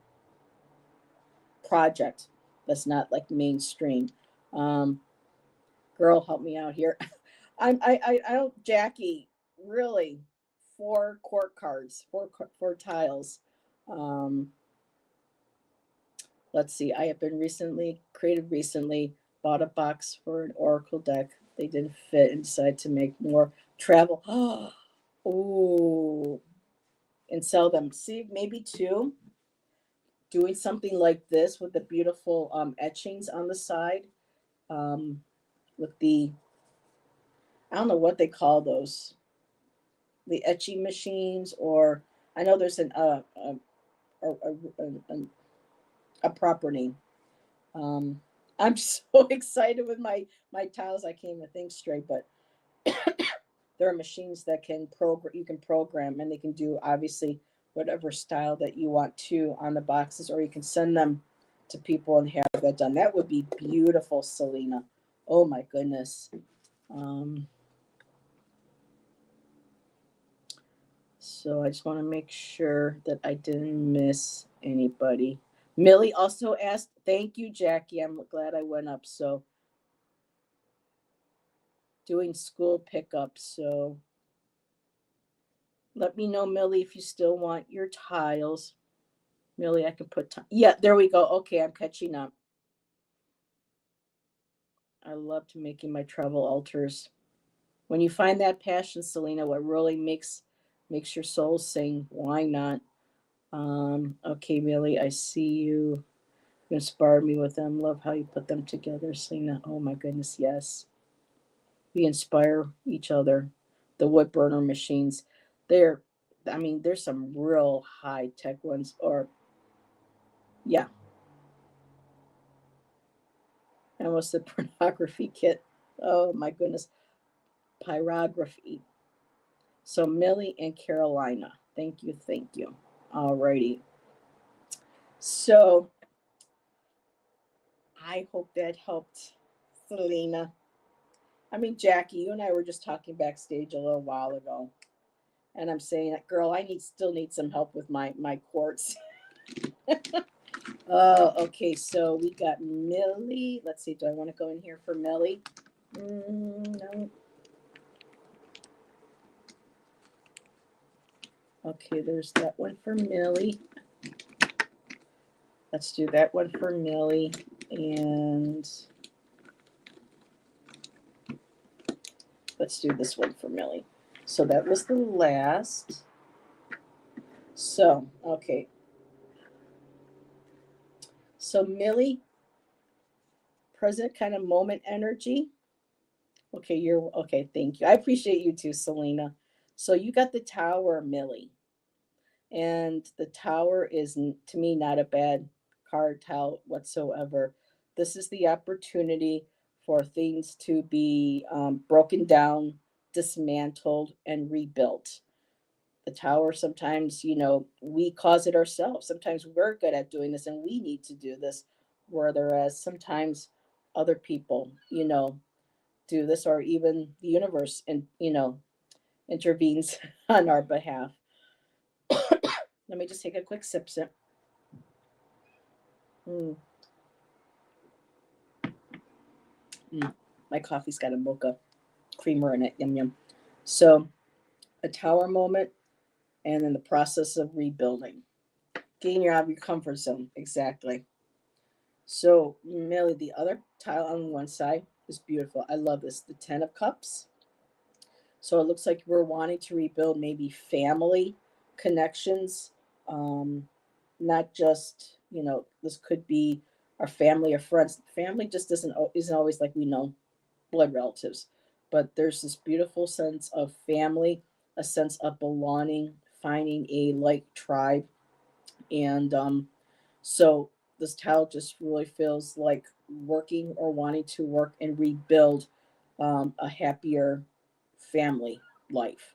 project that's not like mainstream. Um, girl, help me out here. I don't, Jackie, really, four court cards, four tiles. Um, let's see. I have been recently, bought a box for an Oracle deck. They didn't fit and decided to make more travel. Oh, and sell them. See, maybe two. Doing something like this with the beautiful etchings on the side, um, with I don't know what they call those, the etching machines, or I know there's a, a proper name. Um, I'm so excited with my tiles. I can't even think straight, but there are machines that can program. You can program, and they can do obviously whatever style that you want to on the boxes, or you can send them to people and have that done. That would be beautiful, Selena. Oh my goodness. Um, so I just want to make sure that I didn't miss anybody. Millie also asked, thank you, Jackie. I'm glad I went up. So doing school pickup. So let me know, Millie, if you still want your tiles. Millie, I can put, yeah, there we go. Okay, I'm catching up. I loved making my travel altars. When you find that passion, Selena, what really makes your soul sing, why not? Okay, Millie, I see you. You inspired me with them. Love how you put them together, Selena. Oh my goodness, yes. We inspire each other. The wood burner machines, they're, I mean, there's some real high tech ones. Or yeah, I almost said pornography kit. Oh my goodness, pyrography. So Millie and Carolina, thank you, thank you. Alrighty. So I hope that helped, Selena. I mean, Jackie, you and I were just talking backstage a little while ago, and I'm saying, girl, I still need some help with my quartz. Okay. So we got Millie. Let's see. Do I want to go in here for Millie? No. Okay. There's that one for Millie. Let's do that one for Millie, and let's do this one for Millie. So that was the last. So okay. So Millie, present kind of moment energy. Okay, you're okay. Thank you. I appreciate you too, Selena. So you got the tower, Millie, and the tower is to me not a bad card tile whatsoever. This is the opportunity for things to be broken down, dismantled, and rebuilt. The tower, sometimes, we cause it ourselves. Sometimes we're good at doing this and we need to do this, whereas sometimes other people, do this, or even the universe, and intervenes on our behalf. Let me just take a quick sip. Mm, mm. My coffee's got a mocha creamer in it. Yum yum. So a tower moment, and then the process of rebuilding, getting you out of your comfort zone. Exactly. So Millie, the other tile on one side is beautiful. I love this. The Ten of Cups. So it looks like we're wanting to rebuild maybe family connections. Um, Not just, this could be our family or friends. Family just isn't always, like, we know, blood relatives, but there's this beautiful sense of family, a sense of belonging, finding a like tribe. And so this tile just really feels like working, or wanting to work and rebuild a happier family life,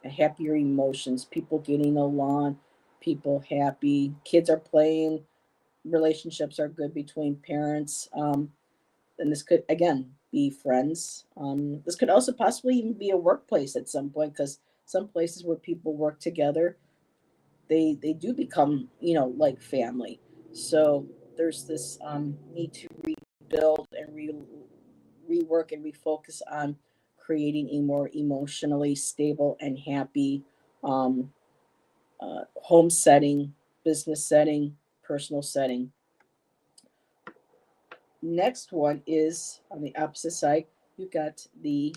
happier emotions, people getting along, people happy, kids are playing, relationships are good between parents. And this could, again, be friends. This could also possibly even be a workplace at some point, because some places where people work together, they do become, like family. So there's this need to rebuild and rework and refocus on creating a more emotionally stable and happy um, home setting, business setting, personal setting. Next one is on the opposite side. You got the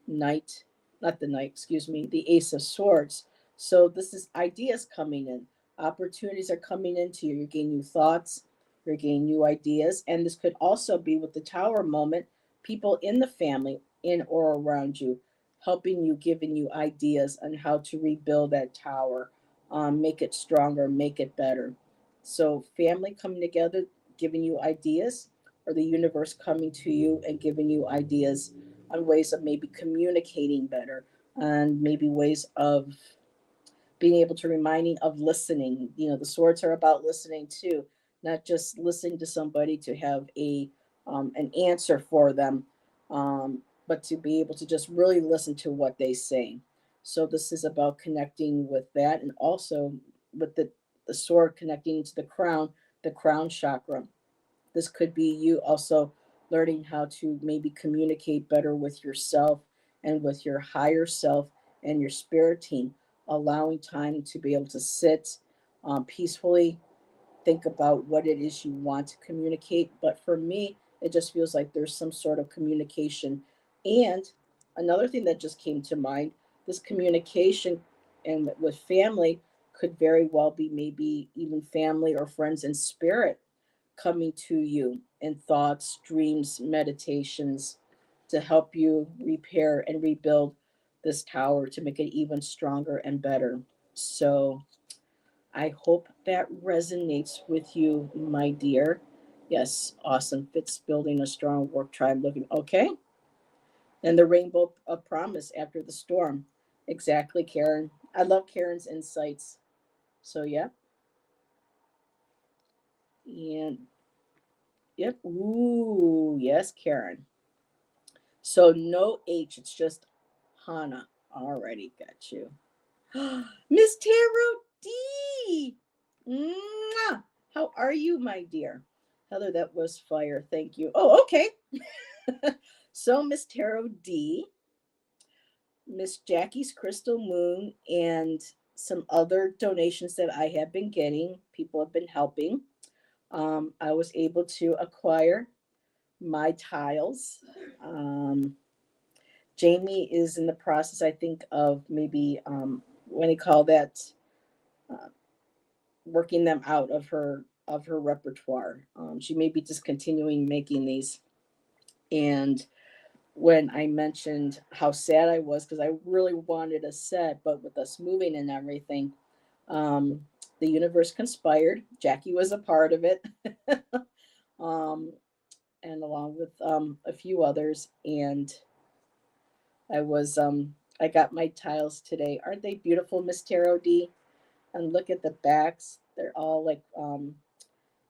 knight, not the knight, excuse me, the ace of swords. So this is ideas coming in. Opportunities are coming into you. You're getting new thoughts, you're getting new ideas. And this could also be with the tower moment, people in the family, in or around you, helping you, giving you ideas on how to rebuild that tower, make it stronger, make it better. So family coming together, giving you ideas, or the universe coming to you and giving you ideas on ways of maybe communicating better, and maybe ways of being able to, reminding of listening. The swords are about listening too, not just listening to somebody to have a an answer for them, but to be able to just really listen to what they say. So this is about connecting with that, and also with the sword connecting to the crown chakra. This could be you also learning how to maybe communicate better with yourself and with your higher self and your spirit team, allowing time to be able to sit peacefully, think about what it is you want to communicate. But for me, it just feels like there's some sort of communication. And another thing that just came to mind, this communication and with family could very well be maybe even family or friends in spirit coming to you in thoughts, dreams, meditations to help you repair and rebuild this tower to make it even stronger and better. So I hope that resonates with you, my dear. Yes, awesome. Fitz building a strong work tribe looking okay. And the rainbow of promise after the storm. Exactly, Karen. I love Karen's insights. So yeah. And yep. Ooh, yes, Karen. So no H, it's just Hana. Alrighty, got you. Miss Tarot D. Mwah! How are you, my dear? Heather, that was fire. Thank you. Oh, okay. So, Miss Tarot D, Miss Jackie's Crystal Moon, and some other donations that I have been getting, people have been helping. I was able to acquire my tiles. Um, Jamie is in the process, I think, of maybe what do you call that? Uh, Working them out of her repertoire. She may be discontinuing making these. And when I mentioned how sad I was because I really wanted a set, but with us moving and everything, um, the universe conspired. Jackie was a part of it, um, and along with a few others. And I got my tiles today. Aren't they beautiful, Miss Tarot D? And look at the backs; they're all like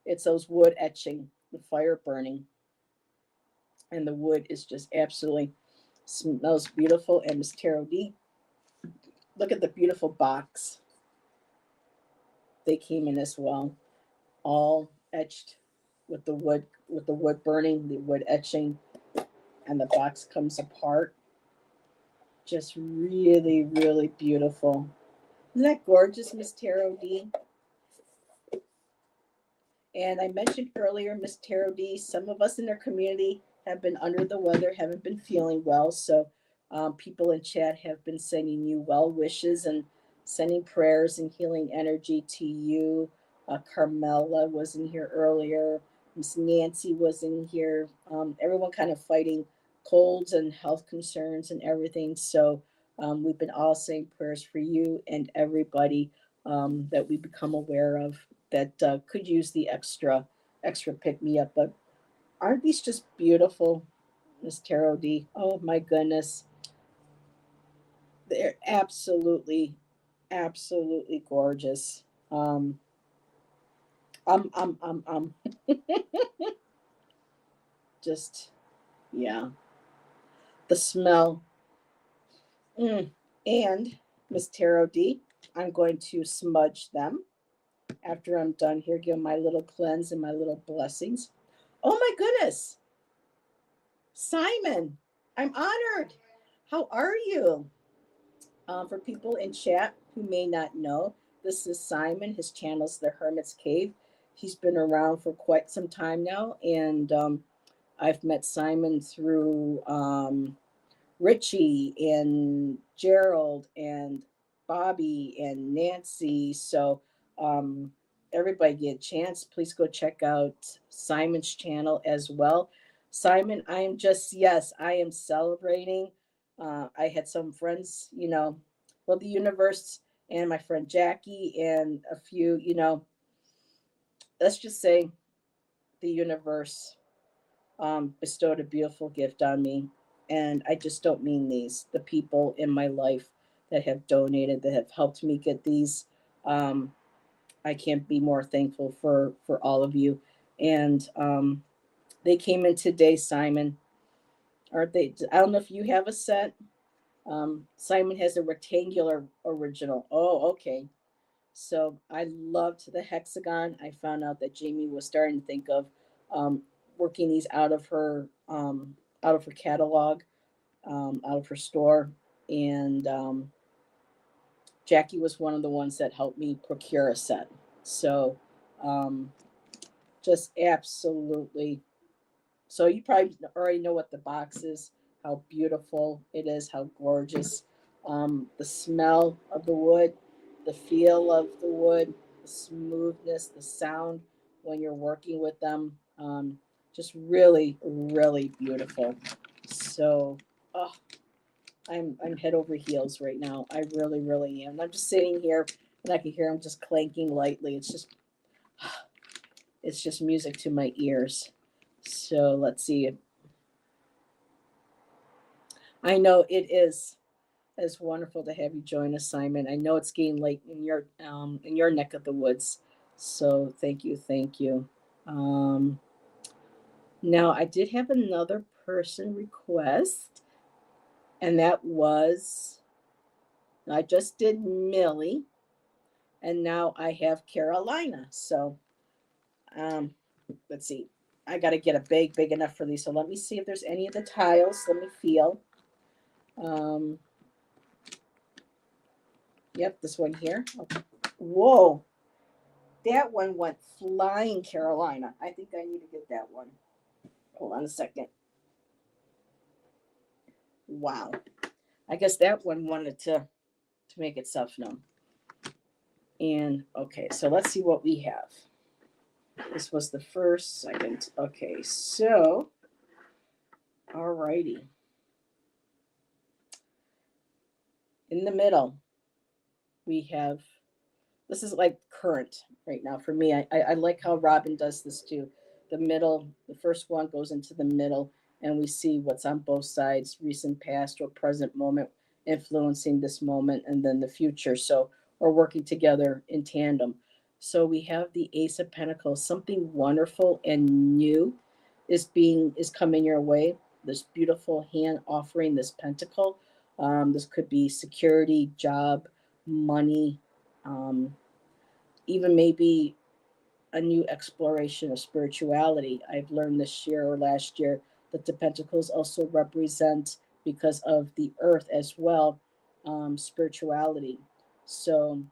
it's those wood etching, the fire burning, and the wood is just absolutely smells beautiful. And Miss Tarot D, look at the beautiful box they came in as well, all etched with the wood burning, the wood etching, and the box comes apart. Just really, really beautiful. Isn't that gorgeous, Miss Tarot D? And I mentioned earlier, Miss Tarot D, some of us in our community have been under the weather, haven't been feeling well. So people in chat have been sending you well wishes and sending prayers and healing energy to you. Carmela was in here earlier. Miss Nancy was in here. Everyone kind of fighting colds and health concerns and everything. So we've been all saying prayers for you and everybody that we become aware of that could use the extra pick me up. But aren't these just beautiful, Miss Tarot D? Oh my goodness, they're absolutely gorgeous. Um, um, just yeah, the smell. Mm. And Miss Tarot D, I'm going to smudge them after I'm done here. Give my little cleanse and my little blessings. Oh my goodness, Simon, I'm honored. How are you? For people in chat who may not know, this is Simon. His channel's The Hermit's Cave. He's been around for quite some time now, and I've met Simon through Richie and Gerald and Bobby and Nancy. So, um, everybody get a chance, please go check out Simon's channel as well. Simon, I am just, yes, I am celebrating. I had some friends, well, the universe and my friend Jackie and a few, let's just say the universe bestowed a beautiful gift on me. And I just don't mean these, the people in my life that have donated, that have helped me get these. Um, I can't be more thankful for all of you. And they came in today, Simon. Aren't they? I don't know if you have a set. Simon has a rectangular original. Oh, okay. So I loved the hexagon. I found out that Jamie was starting to think of um, working these out of her catalog, out of her store, and Jackie was one of the ones that helped me procure a set. So um, just absolutely. So you probably already know what the box is, how beautiful it is, how gorgeous. The smell of the wood, the feel of the wood, the smoothness, the sound when you're working with them. Just really, really beautiful. So, oh, I'm head over heels right now. I really, really am. I'm just sitting here and I can hear them just clanking lightly. It's just music to my ears. So let's see. I know it is. It's wonderful to have you join us, Simon. I know it's getting late in your neck of the woods. So thank you, thank you. Um, Now I did have another person request, and that was I just did Millie, and now I have Carolina. So um, let's see. I got to get a bag big enough for these. So let me see if there's any of the tiles. Let me feel. Um, yep, this one here. Okay. Whoa, that one went flying, Carolina. I think I need to get that one. Hold on a second. Wow. I guess that one wanted to make itself known. And okay, so let's see what we have. This was the first, second. Okay, so alrighty. In the middle, we have this is like current right now for me. I like how Robin does this too. The middle, the first one goes into the middle, and we see what's on both sides, recent, past, or present moment, influencing this moment, and then the future. So we're working together in tandem. So we have the Ace of Pentacles. Something wonderful and new is coming your way. This beautiful hand offering this pentacle. This could be security, job, money, um, even maybe a new exploration of spirituality. I've learned this year or last year that the pentacles also represent, because of the earth as well, spirituality. So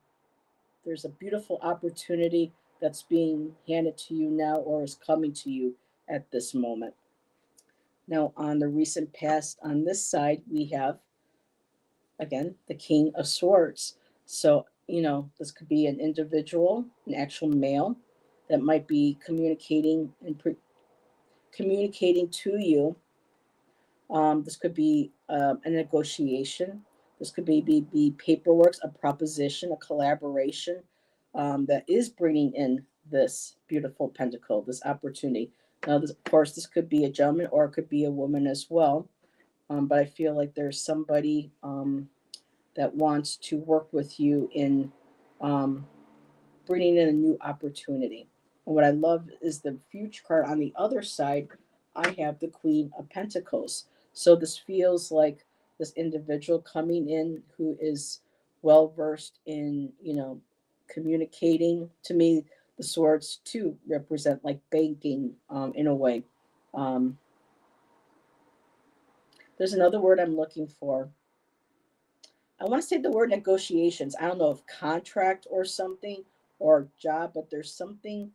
there's a beautiful opportunity that's being handed to you now or is coming to you at this moment. Now, on the recent past, on this side, we have again the King of Swords. So this could be an individual, an actual male, that might be communicating to you. This could be a negotiation. This could be paperwork, a proposition, a collaboration, that is bringing in this beautiful pentacle, this opportunity. Now, of course, this could be a gentleman or it could be a woman as well. But I feel like there's somebody that wants to work with you in um, bringing in a new opportunity. And what I love is the future card on the other side. I have the Queen of Pentacles. So this feels like this individual coming in who is well versed in, communicating. To me, the swords too represent like banking, in a way. Um, there's another word I'm looking for. I want to say the word negotiations. I don't know if contract or something or job, but there's something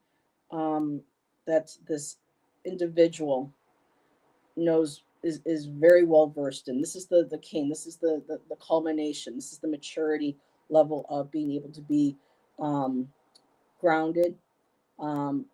um, that this individual knows is very well versed in. This is the king. This is the culmination. This is the maturity level of being able to be um, grounded, um,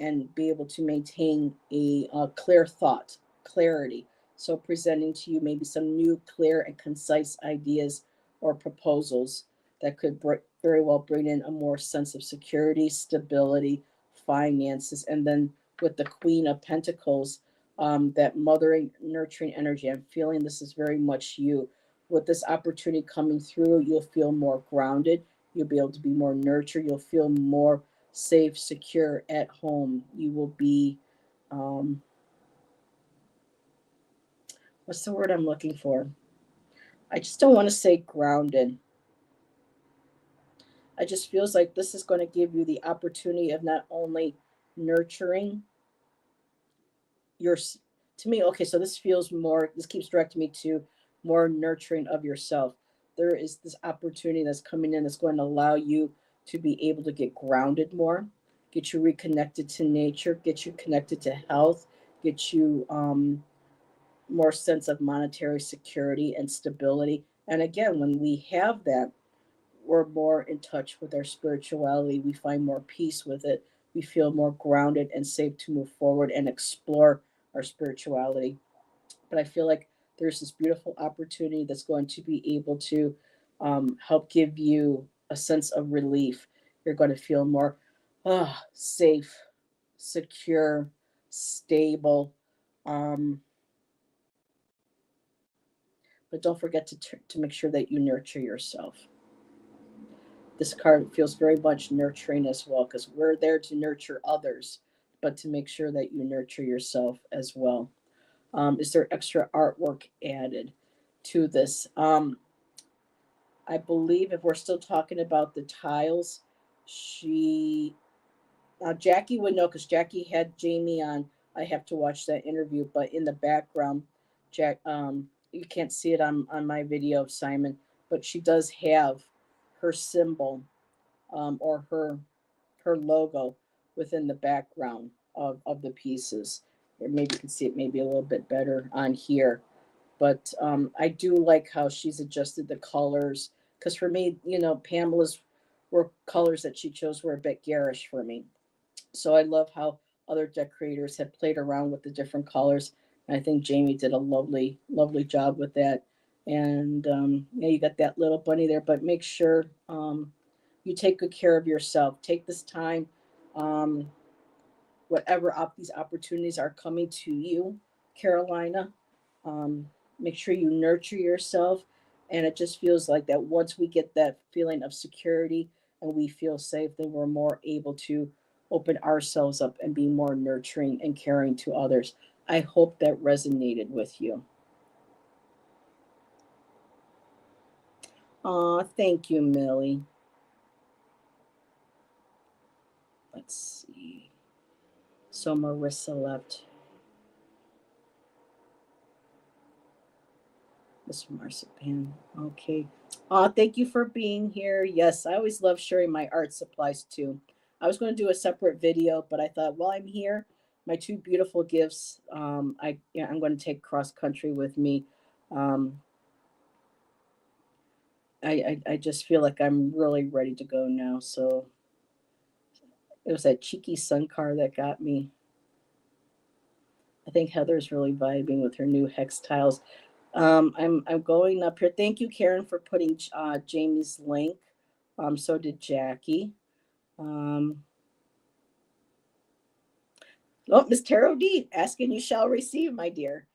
and be able to maintain a clear thought, clarity. So, presenting to you maybe some new, clear, and concise ideas or proposals that could very well bring in a more sense of security, stability, finances, and then with the Queen of Pentacles, that mothering, nurturing energy. I'm feeling this is very much you. With this opportunity coming through, you'll feel more grounded. You'll be able to be more nurtured. You'll feel more safe, secure at home. You will be um, what's the word I'm looking for? I just don't want to say grounded. I just feels like this is going to give you the opportunity of not only nurturing your to me, okay, so this feels more, this keeps directing me to more nurturing of yourself. There is this opportunity that's coming in that's going to allow you to be able to get grounded more, get you reconnected to nature, get you connected to health, get you more sense of monetary security and stability. And again, when we have that, we're more in touch with our spirituality. We find more peace with it. We feel more grounded and safe to move forward and explore our spirituality. But I feel like there's this beautiful opportunity that's going to be able to help give you a sense of relief. You're going to feel more safe, secure, stable. Um, but don't forget to make sure that you nurture yourself. This card feels very much nurturing as well, because we're there to nurture others, but to make sure that you nurture yourself as well. Is there extra artwork added to this? I believe if we're still talking about the tiles, she Jackie would know because Jackie had Jamie on. I have to watch that interview, but in the background, you can't see it on my video, Simon, but she does have her symbol or her logo within the background of the pieces. Or maybe you can see it maybe a little bit better on here. But I do like how she's adjusted the colors because for me, Pamela's were colors that she chose were a bit garish for me. So I love how other decorators have played around with the different colors. And I think Jamie did a lovely, lovely job with that. And yeah, you got that little bunny there, but make sure you take good care of yourself. Take this time, um, whatever these opportunities are coming to you, Carolina. Um, Make sure you nurture yourself. And it just feels like that once we get that feeling of security and we feel safe, then we're more able to open ourselves up and be more nurturing and caring to others. I hope that resonated with you. Aw, thank you, Millie. Let's see. So Marissa left. Miss Marzipan. Okay. Thank you for being here. Yes, I always love sharing my art supplies too. I was going to do a separate video, but I thought while I'm here, my two beautiful gifts, I'm going to take cross country with me. Um, I just feel like I'm really ready to go now. So it was that cheeky sun car that got me. I think Heather's really vibing with her new hex tiles. I'm going up here. Thank you, Karen, for putting Jamie's link. So did Jackie. Um, oh, Miss Tarot D, asking you shall receive, my dear.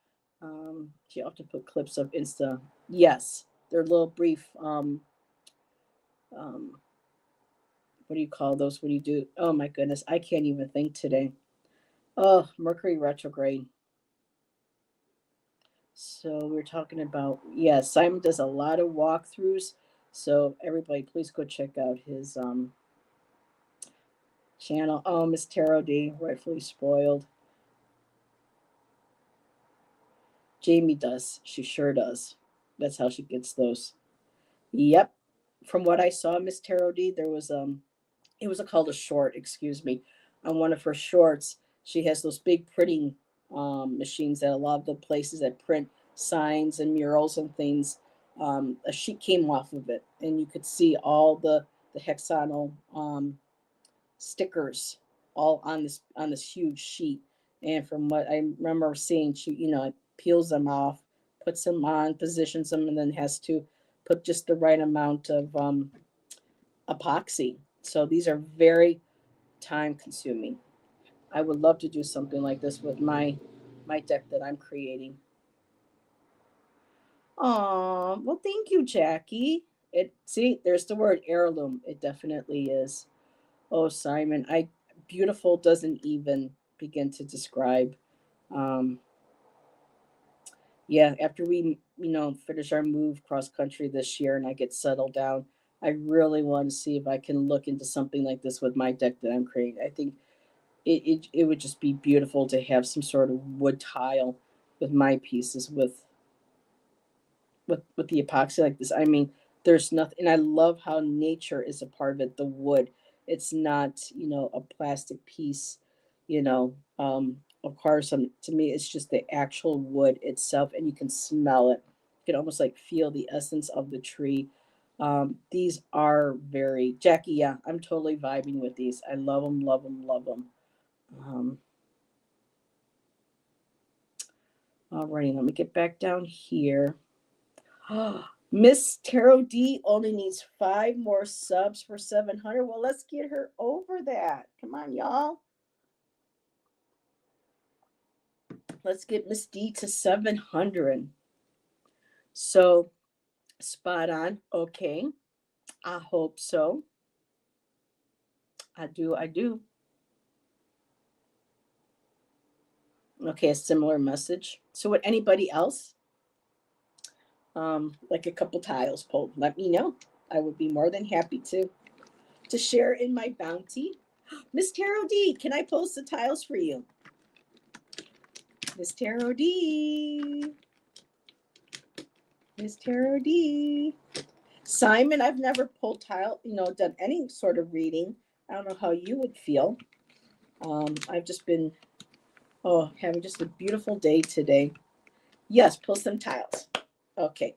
She often put clips of Insta. Yes, they're little brief. Um, what do you call those? What do you do? Oh my goodness, I can't even think today. Oh, Mercury retrograde. So we're talking about, yeah, Simon does a lot of walkthroughs. So everybody, please go check out his channel. Oh, Miss Tarot D, rightfully spoiled. Jamie does. She sure does. That's how she gets those. Yep. From what I saw, Miss Tarot D, there was it was called a short, excuse me. On one of her shorts, she has those big printing machines that a lot of the places that print signs and murals and things. A sheet came off of it, and you could see all the hexagonal stickers all on this huge sheet. And from what I remember seeing, she peels them off, puts them on, positions them, and then has to put just the right amount of epoxy. So these are very time consuming. I would love to do something like this with my deck that I'm creating. Oh, well, thank you, Jackie. It see, there's the word heirloom. It definitely is. Oh, Simon, I beautiful doesn't even begin to describe. Um, Yeah, after we, finish our move cross country this year and I get settled down, I really want to see if I can look into something like this with my deck that I'm creating. I think it would just be beautiful to have some sort of wood tile with my pieces with the epoxy like this. I mean, there's nothing, and I love how nature is a part of it. The wood, it's not a plastic piece. Of course, to me, it's just the actual wood itself, and you can smell it. You can almost like feel the essence of the tree. These are very Jackie. Yeah, I'm totally vibing with these. I love them, love them, love them. Um, Alrighty, let me get back down here. Miss Tarot D only needs 5 more subs for 700. Well, let's get her over that. Come on, y'all. Let's get Miss D to 700. So, spot on. Okay. I hope so. I do. I do. Okay, a similar message. So, would anybody else like a couple tiles pulled? Let me know. I would be more than happy to share in my bounty. Miss Tarot D, can I post the tiles for you? Miss Tarot D. Miss Tarot D. Simon, I've never pulled tile, done any sort of reading. I don't know how you would feel. I've just been, having just a beautiful day today. Yes, pull some tiles. Okay.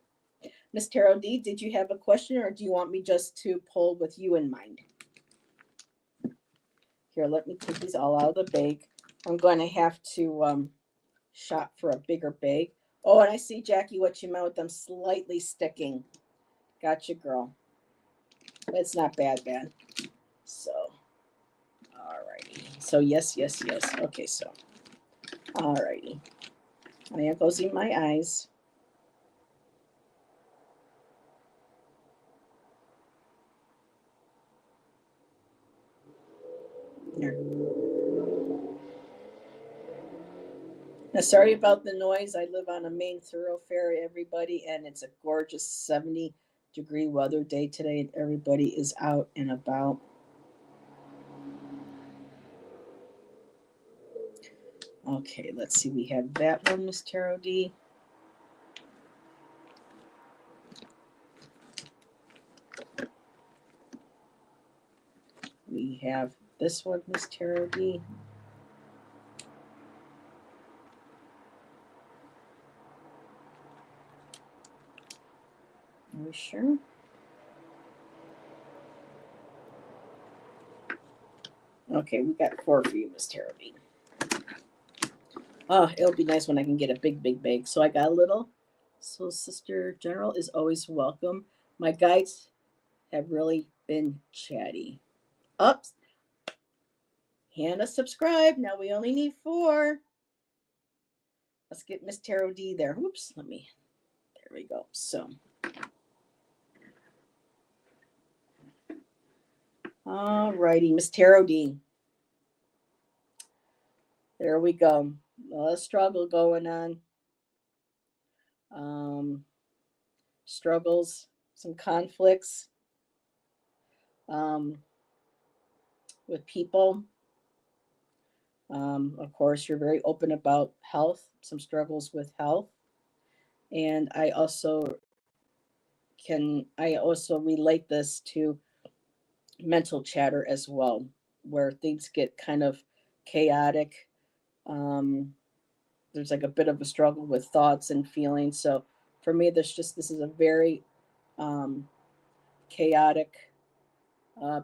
Miss Tarot D, did you have a question or do you want me just to pull with you in mind? Here, let me take these all out of the bag. I'm going to have to shop for a bigger bag. Oh, and I see, Jackie, what you meant with them slightly sticking. Gotcha, girl. It's not bad. So, all righty. So, yes. Okay, so, all righty. I am closing my eyes. Here. Now, sorry about the noise. I live on a main thoroughfare, everybody, and it's a gorgeous 70-degree weather day today, and everybody is out and about. Okay, let's see. We have that one, Miss Tarot D. We have this one, Miss Tarot D. Are we sure? Okay, we got 4 for you, Miss Tarot D. Oh, it'll be nice when I can get a big bag. So I got a little. So Sister General is always welcome. My guides have really been chatty. Ups. Hannah subscribe. Now we only need 4. Let's get Miss Tarot D there. Oops, there we go. So. All righty, Miss Tarot D. There we go. A lot of struggle going on. Struggles, some conflicts with people. Of course, you're very open about health, some struggles with health. And I also relate this to mental chatter as well, where things get kind of chaotic. There's like a bit of a struggle with thoughts and feelings. So for me, this is a very chaotic,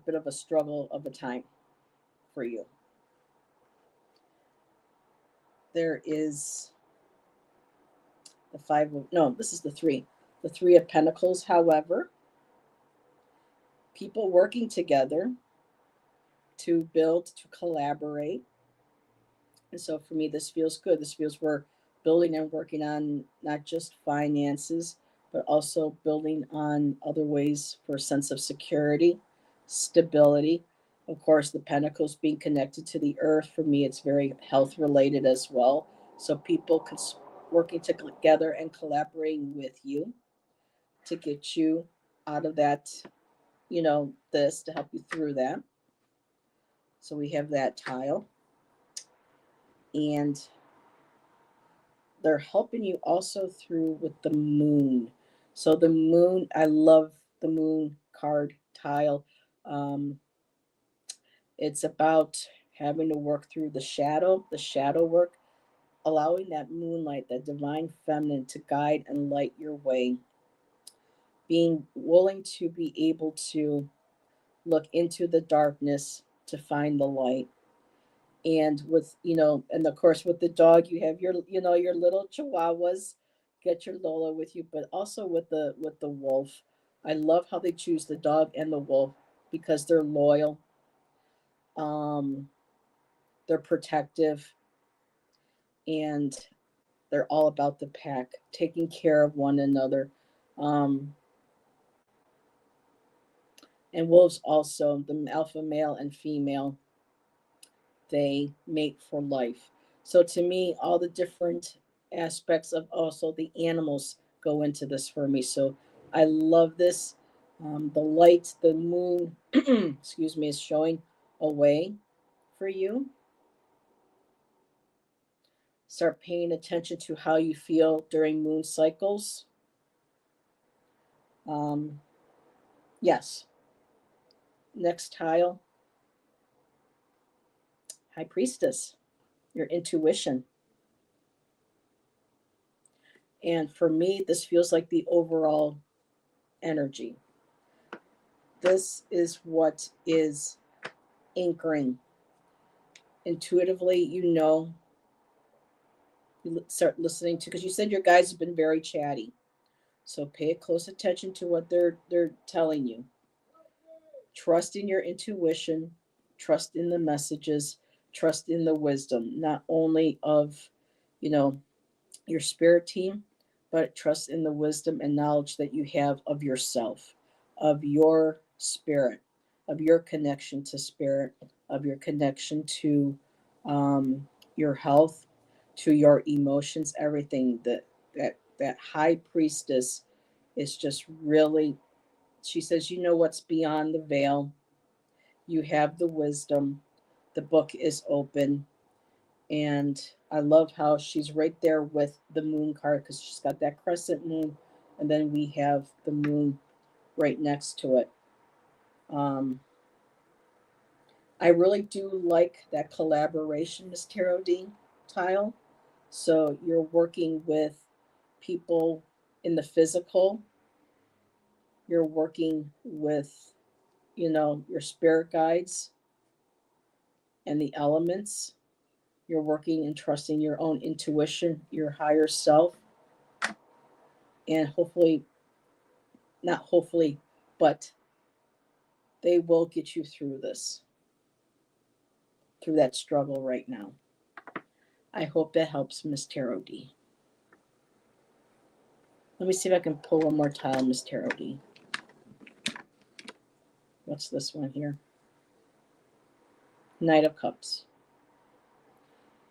bit of a struggle of a time for you. There is the 5 of, no, this is the 3. The 3 of Pentacles, however, people working together to build, to collaborate. And so for me, this feels good. This feels we're building and working on not just finances, but also building on other ways for a sense of security, stability. Of course, the Pentacles being connected to the earth, for me, it's very health related as well. So people could working together and collaborating with you to get you out of that, this to help you through that. So we have that tile. And they're helping you also through with the moon. So the moon, I love the moon card tile. Um, it's about having to work through the shadow work, allowing that moonlight, that divine feminine to guide and light your way, being willing to be able to look into the darkness to find the light. And with, and of course with the dog, you have your, your little chihuahuas, get your Lola with you, but also with the wolf. I love how they choose the dog and the wolf because they're loyal, um they're protective, and they're all about the pack, taking care of one another. um and wolves also, the alpha male and female, they mate for life. So to me, all the different aspects of also the animals go into this for me. So I love this. The light, the moon, excuse me, is showing a way for you. Start paying attention to how you feel during moon cycles. Um, yes. Next tile, High Priestess, your intuition. And for me, this feels like the overall energy. This is what is anchoring. Intuitively, you start listening to, because you said your guys have been very chatty. So pay close attention to what they're telling you. Trust in your intuition, trust in the messages, trust in the wisdom, not only of, you know, your spirit team, but trust in the wisdom and knowledge that you have of yourself, of your spirit, of your connection to spirit, of your connection to your health, to your emotions, everything. That high priestess is just really, she says, you know what's beyond the veil. You have the wisdom. The book is open. And I love how she's right there with the moon card because she's got that crescent moon, and then we have the moon right next to it. Um, I really do like that collaboration, Miss Tarot D tile. So you're working with people in the physical, you're working with, your spirit guides and the elements. You're working and trusting your own intuition, your higher self, and hopefully, not hopefully, but they will get you through this, through that struggle right now. I hope that helps, Miss Tarot D. Let me see if I can pull one more tile, Miss Tarot D. What's this one here? Knight of Cups.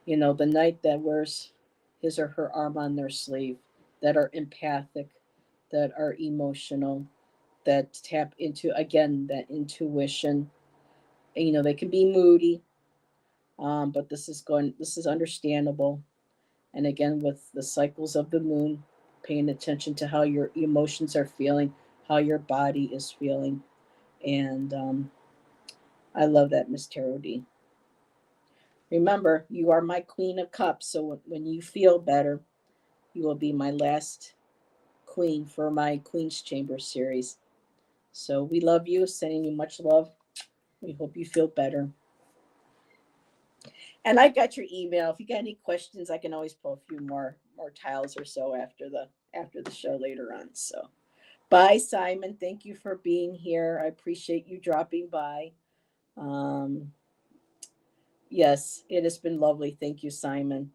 The knight that wears his or her arm on their sleeve, that are empathic, that are emotional, that tap into, again, that intuition. And, they can be moody, but this is understandable. And again, with the cycles of the moon, paying attention to how your emotions are feeling, how your body is feeling. And I love that, Miss Tarot D. Remember, you are my Queen of Cups. So when you feel better, you will be my last queen for my Queen's Chamber series. So we love you, sending you much love. We hope you feel better. And I got your email. If you got any questions, I can always pull a few more tiles or so after the show later on. So bye, Simon. Thank you for being here. I appreciate you dropping by. Um, yes, it has been lovely. Thank you, Simon.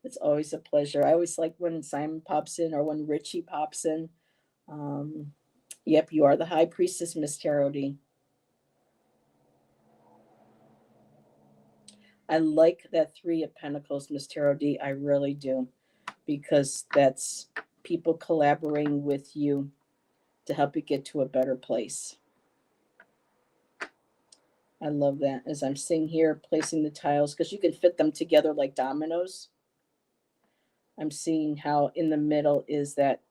It's always a pleasure. I always like when Simon pops in or when Richie pops in. Um, yep, you are the high priestess, Miss Tarot D. I like that Three of Pentacles, Miss Tarot D. I really do. because that's people collaborating with you to help you get to a better place. I love that. As I'm sitting here placing the tiles, because you can fit them together like dominoes. I'm seeing how in the middle is that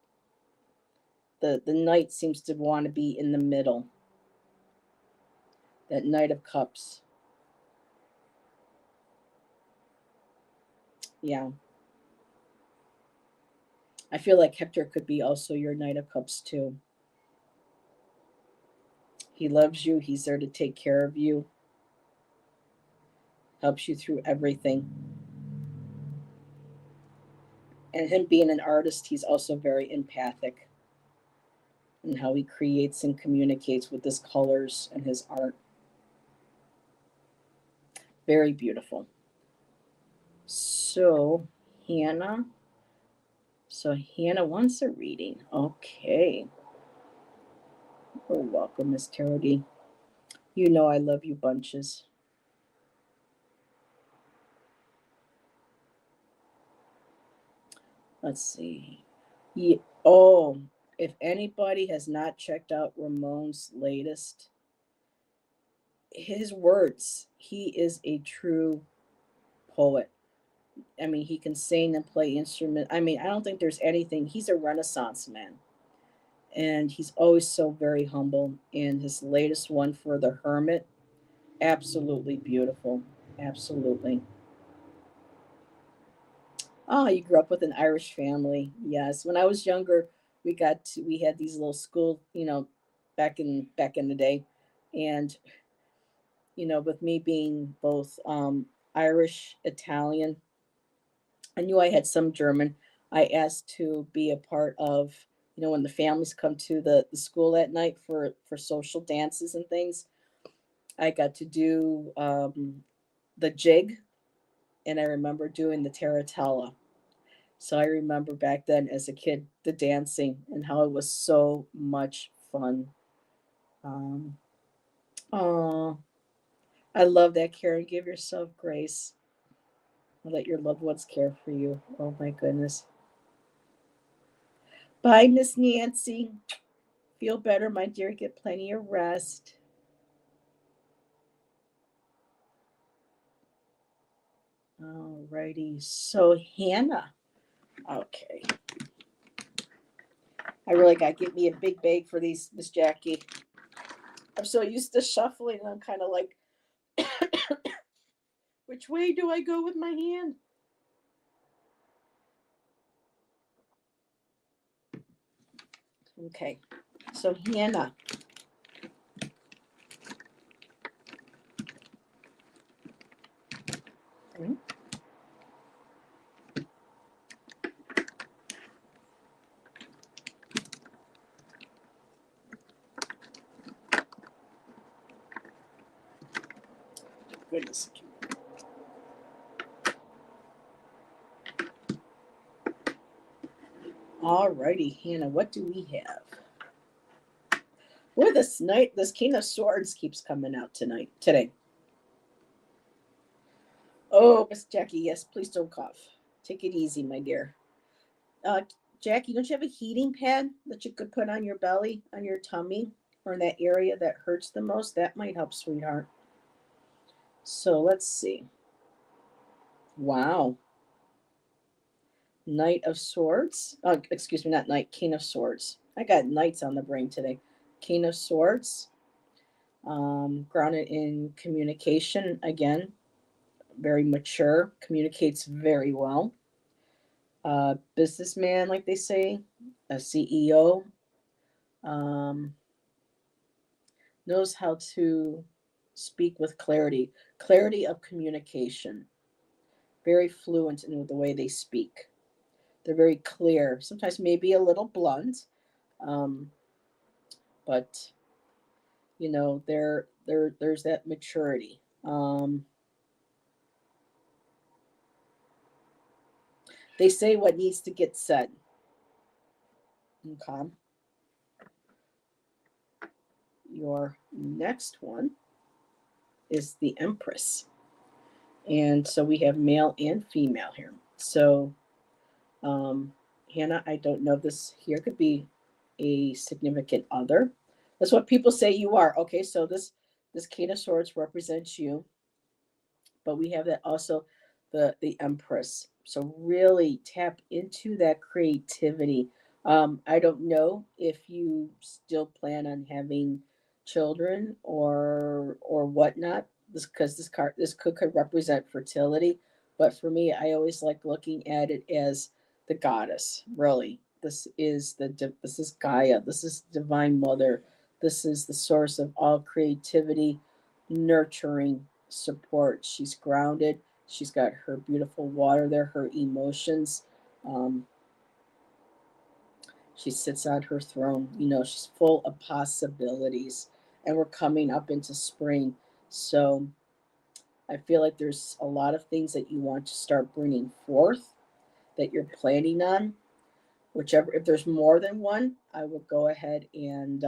the knight seems to want to be in the middle. That Knight of Cups. Yeah. I feel like Hector could be also your Knight of Cups too. He loves you. He's there to take care of you. Helps you through everything. And him being an artist, he's also very empathic in how he creates and communicates with his colors and his art. Very beautiful. So, Hannah. So, Hannah wants a reading. Okay. You're welcome, Miss Tarody. You know I love you bunches. Let's see. Oh, if anybody has not checked out Ramon's latest, his words, he is a true poet. I mean, he can sing and play instrument. I mean, I don't think there's anything. He's a Renaissance man. And he's always so very humble. And his latest one for The Hermit, absolutely beautiful. Absolutely. Oh, you grew up with an Irish family. Yes. When I was younger, we had these little school, back in the day. And, with me being both Irish, Italian, I knew I had some German. I asked to be a part of, when the families come to the school at night for social dances and things. I got to do the jig, and I remember doing the tarantella. So I remember back then as a kid the dancing and how it was so much fun. Um, oh, I love that, Karen. Give yourself grace. Let your loved ones care for you. Oh my goodness. Bye, Miss Nancy. Feel better, my dear. Get plenty of rest. Alrighty. So Hannah. Okay. I really got to get me a big bag for these, Miss Jackie. I'm so used to shuffling. I'm kind of like, which way do I go with my hand? Okay. So Hannah. Hmm? Goodness. Alrighty, Hannah. What do we have? Boy, this King of Swords keeps coming out today. Oh, Miss Jackie, yes, please don't cough. Take it easy, my dear. Uh, Jackie, don't you have a heating pad that you could put on your belly, on your tummy, or in that area that hurts the most? That might help, sweetheart. So let's see. Wow. Knight of Swords. Oh, excuse me, not Knight, King of Swords. I got knights on the brain today. King of Swords. Grounded in communication again. Very mature. Communicates very well. Businessman, like they say. A CEO. Um, knows how to speak with clarity. Clarity of communication. Very fluent in the way they speak. They're very clear. Sometimes maybe a little blunt, um, but there's that maturity. They say what needs to get said. Okay. Your next one is the Empress. And so we have male and female here. So Um, Hannah, I don't know, this here could be a significant other. That's what people say you are. Okay, so this King of Swords represents you, but we have that also the Empress. So really tap into that creativity. I don't know if you still plan on having children or whatnot. This because this could represent fertility, but for me, I always like looking at it as the goddess. Really, this is Gaia. This is Divine Mother. This is the source of all creativity, nurturing, support. She's grounded. She's got her beautiful water there, her emotions. Um, she sits on her throne. You know, she's full of possibilities. And we're coming up into spring. So I feel like there's a lot of things that you want to start bringing forth that you're planning on. Whichever, if there's more than one, I would go ahead and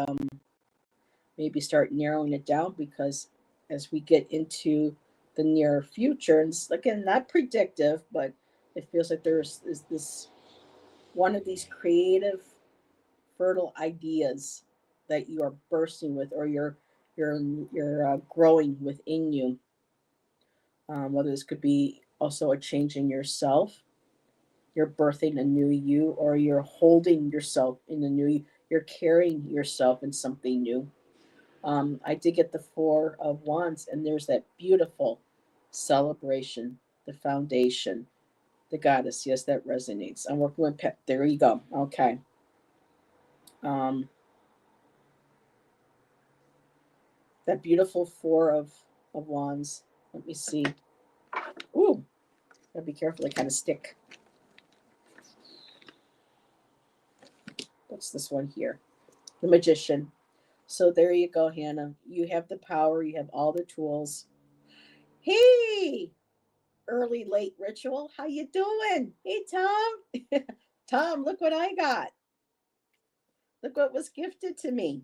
maybe start narrowing it down because as we get into the near future, and again, not predictive, but it feels like there's is this one of these creative, fertile ideas that you are bursting with, or you're growing within you. Whether this could be also a change in yourself, you're birthing a new you, or you're holding yourself in the new you. You're carrying yourself in something new. I did get the Four of Wands, and there's that beautiful celebration, the foundation, the goddess. Yes, that resonates. I'm working with Pep. There you go. Okay. Um, that beautiful of Wands. Let me see. Ooh, gotta be careful. They kind of stick. What's this one here? The Magician. So there you go, Hannah. You have the power. You have all the tools. Hey, early late ritual. How you doing? Hey, Tom. Tom, look what I got. Look what was gifted to me.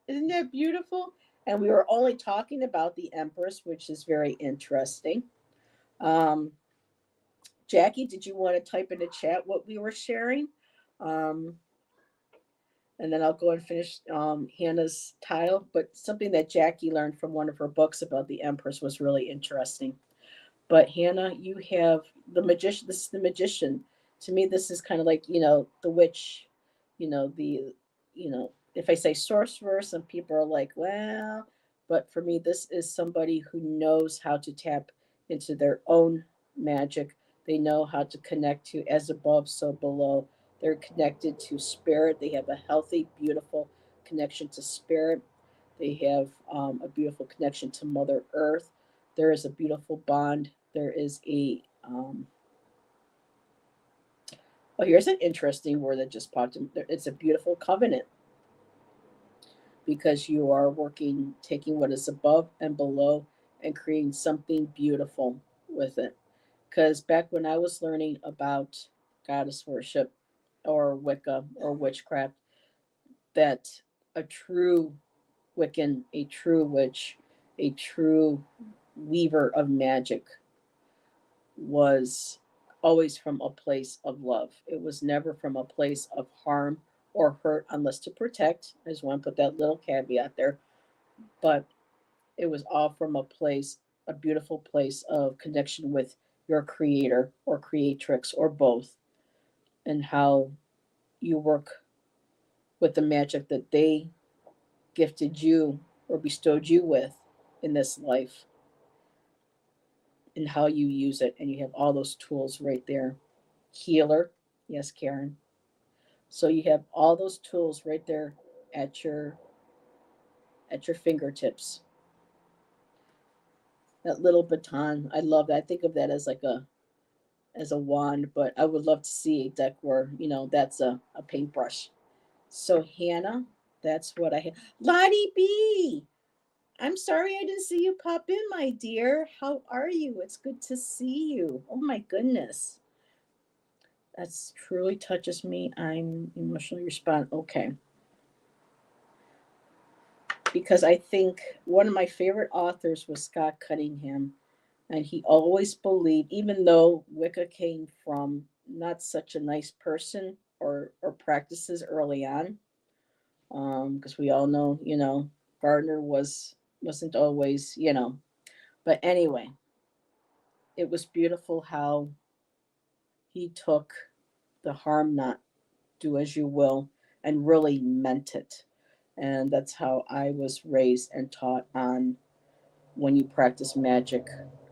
Isn't that beautiful? And we were only talking about the Empress, which is very interesting. Um, Jackie, did you want to type in the chat what we were sharing? Um, and then I'll go and finish Hannah's tile. But something that Jackie learned from one of her books about the Empress was really interesting. But Hannah, you have the magician. This is the magician. To me, this is kind of like the witch. The if I say sorcerer, some people are like, well, but for me, this is somebody who knows how to tap into their own magic. They know how to connect to as above, so below. They're connected to spirit. They have a healthy, beautiful connection to spirit. They have a beautiful connection to Mother Earth. There is a beautiful bond. There is a oh, here's an interesting word that just popped in. It's a beautiful covenant because you are working, taking what is above and below and creating something beautiful with it. Because back when I was learning about goddess worship or Wicca or witchcraft, that a true Wiccan, a true witch, a true weaver of magic was always from a place of love. It was never from a place of harm or hurt, unless to protect. I just want to put that little caveat there. But it was all from a place, a beautiful place of connection with your creator or creatrix or both, and how you work with the magic that they gifted you or bestowed you with in this life, and how you use it. And you have all those tools right there. Healer, yes, Karen. So you have all those tools right there at your fingertips. That little baton, I love that. I think of that as like a wand, but I would love to see a deck where that's a paintbrush. So Hannah, that's what I have. Lottie B, I'm sorry I didn't see you pop in, my dear. How are you? It's good to see you. Oh my goodness. That's truly touches me. I'm emotionally respond. Okay. Because I think one of my favorite authors was Scott Cunningham, and he always believed, even though Wicca came from not such a nice person or practices early on. Because we all know, Gardner wasn't always, But anyway, it was beautiful how he took the harm not, do as you will, and really meant it. And that's how I was raised and taught on when you practice magic,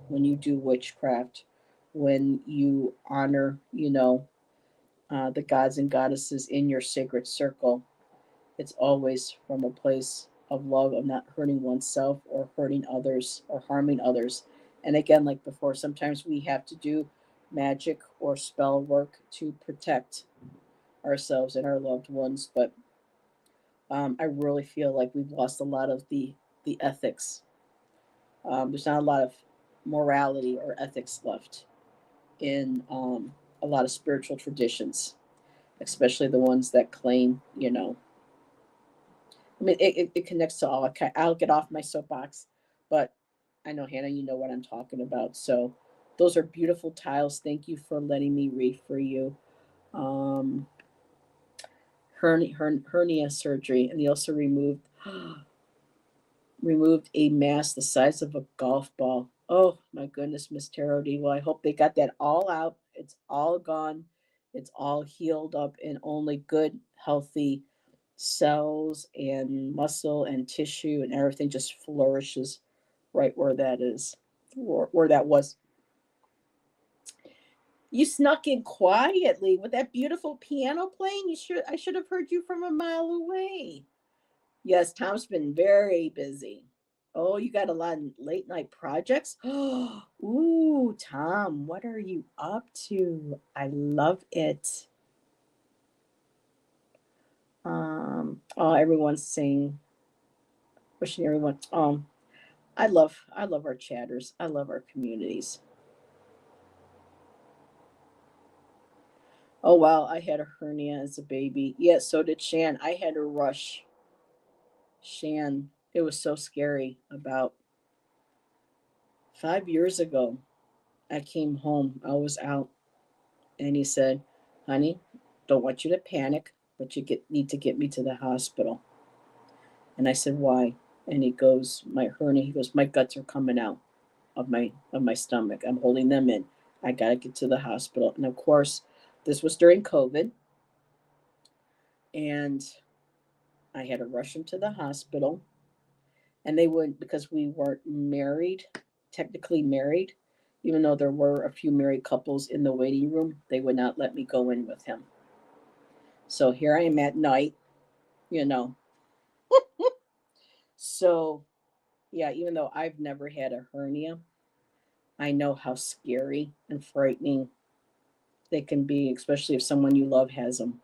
when you do witchcraft, when you honor, the gods and goddesses in your sacred circle. It's always from a place of love, of not hurting oneself or hurting others or harming others. And again, like before, sometimes we have to do magic or spell work to protect ourselves and our loved ones. But I really feel like we've lost a lot of the ethics. There's not a lot of morality or ethics left in a lot of spiritual traditions, especially the ones that claim, I mean, it connects to all. Okay, I'll get off my soapbox, but I know, Hannah, you know what I'm talking about. So those are beautiful tiles. Thank you for letting me read for you. Um, hernia surgery, and they also removed a mass the size of a golf ball. Oh my goodness, Miss Tarot D. Well, I hope they got that all out. It's all gone. It's all healed up, and only good, healthy cells and muscle and tissue and everything just flourishes right where that is, where that was. You snuck in quietly with that beautiful piano playing. I should have heard you from a mile away. Yes, Tom's been very busy. Oh, you got a lot of late night projects? Ooh, Tom, what are you up to? I love it. Oh, everyone's saying, wishing everyone. I love our chatters. I love our communities. Oh wow, I had a hernia as a baby. Yeah, so did Shan. I had a rush. Shan, it was so scary. About 5 years ago, I came home. I was out, and he said, "Honey, don't want you to panic, but need to get me to the hospital." And I said, "Why?" And he goes, "My hernia." He goes, "My guts are coming out of my stomach. I'm holding them in. I gotta get to the hospital." And of course, this was during COVID, and I had to rush him to the hospital. And they would, because we weren't married, technically married, even though there were a few married couples in the waiting room, they would not let me go in with him. So here I am at night, you know. So yeah, even though I've never had a hernia, I know how scary and frightening they can be, especially if someone you love has them.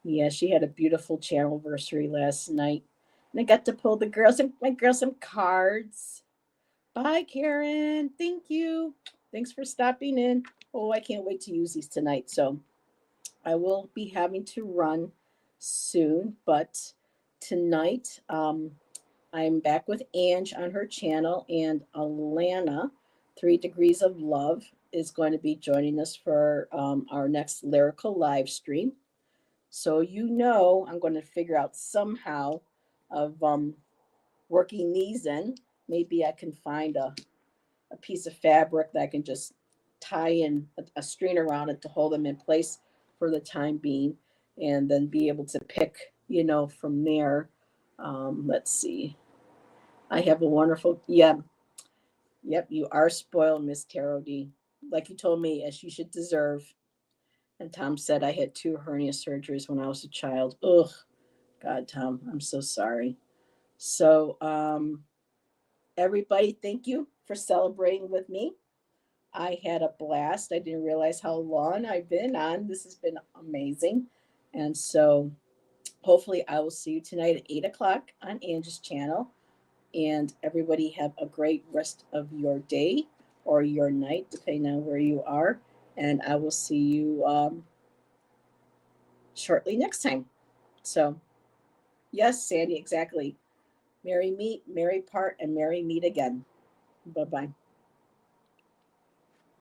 Yeah, she had a beautiful channelversary last night. And I got to pull my girls some cards. Bye, Karen. Thank you. Thanks for stopping in. Oh, I can't wait to use these tonight. So I will be having to run soon, but tonight I'm back with Ange on her channel, and Alana, 3 Degrees of Love, is going to be joining us for our next lyrical live stream. So I'm going to figure out somehow of working these in. Maybe I can find a piece of fabric that I can just tie in a string around it to hold them in place for the time being, and then be able to pick, from there. Let's see. I have a wonderful, yeah, yep, you are spoiled, Miss Tarot D. Like you told me, as you should deserve. And Tom said I had 2 hernia surgeries when I was a child. Ugh, God, Tom, I'm so sorry. So, everybody, thank you for celebrating with me. I had a blast. I didn't realize how long I've been on. This has been amazing. And so hopefully I will see you tonight at 8 o'clock on Angie's channel. And everybody have a great rest of your day or your night, depending on where you are. And I will see you shortly next time. So, yes, Sandy, exactly. Merry meet, merry part, and merry meet again. Bye bye.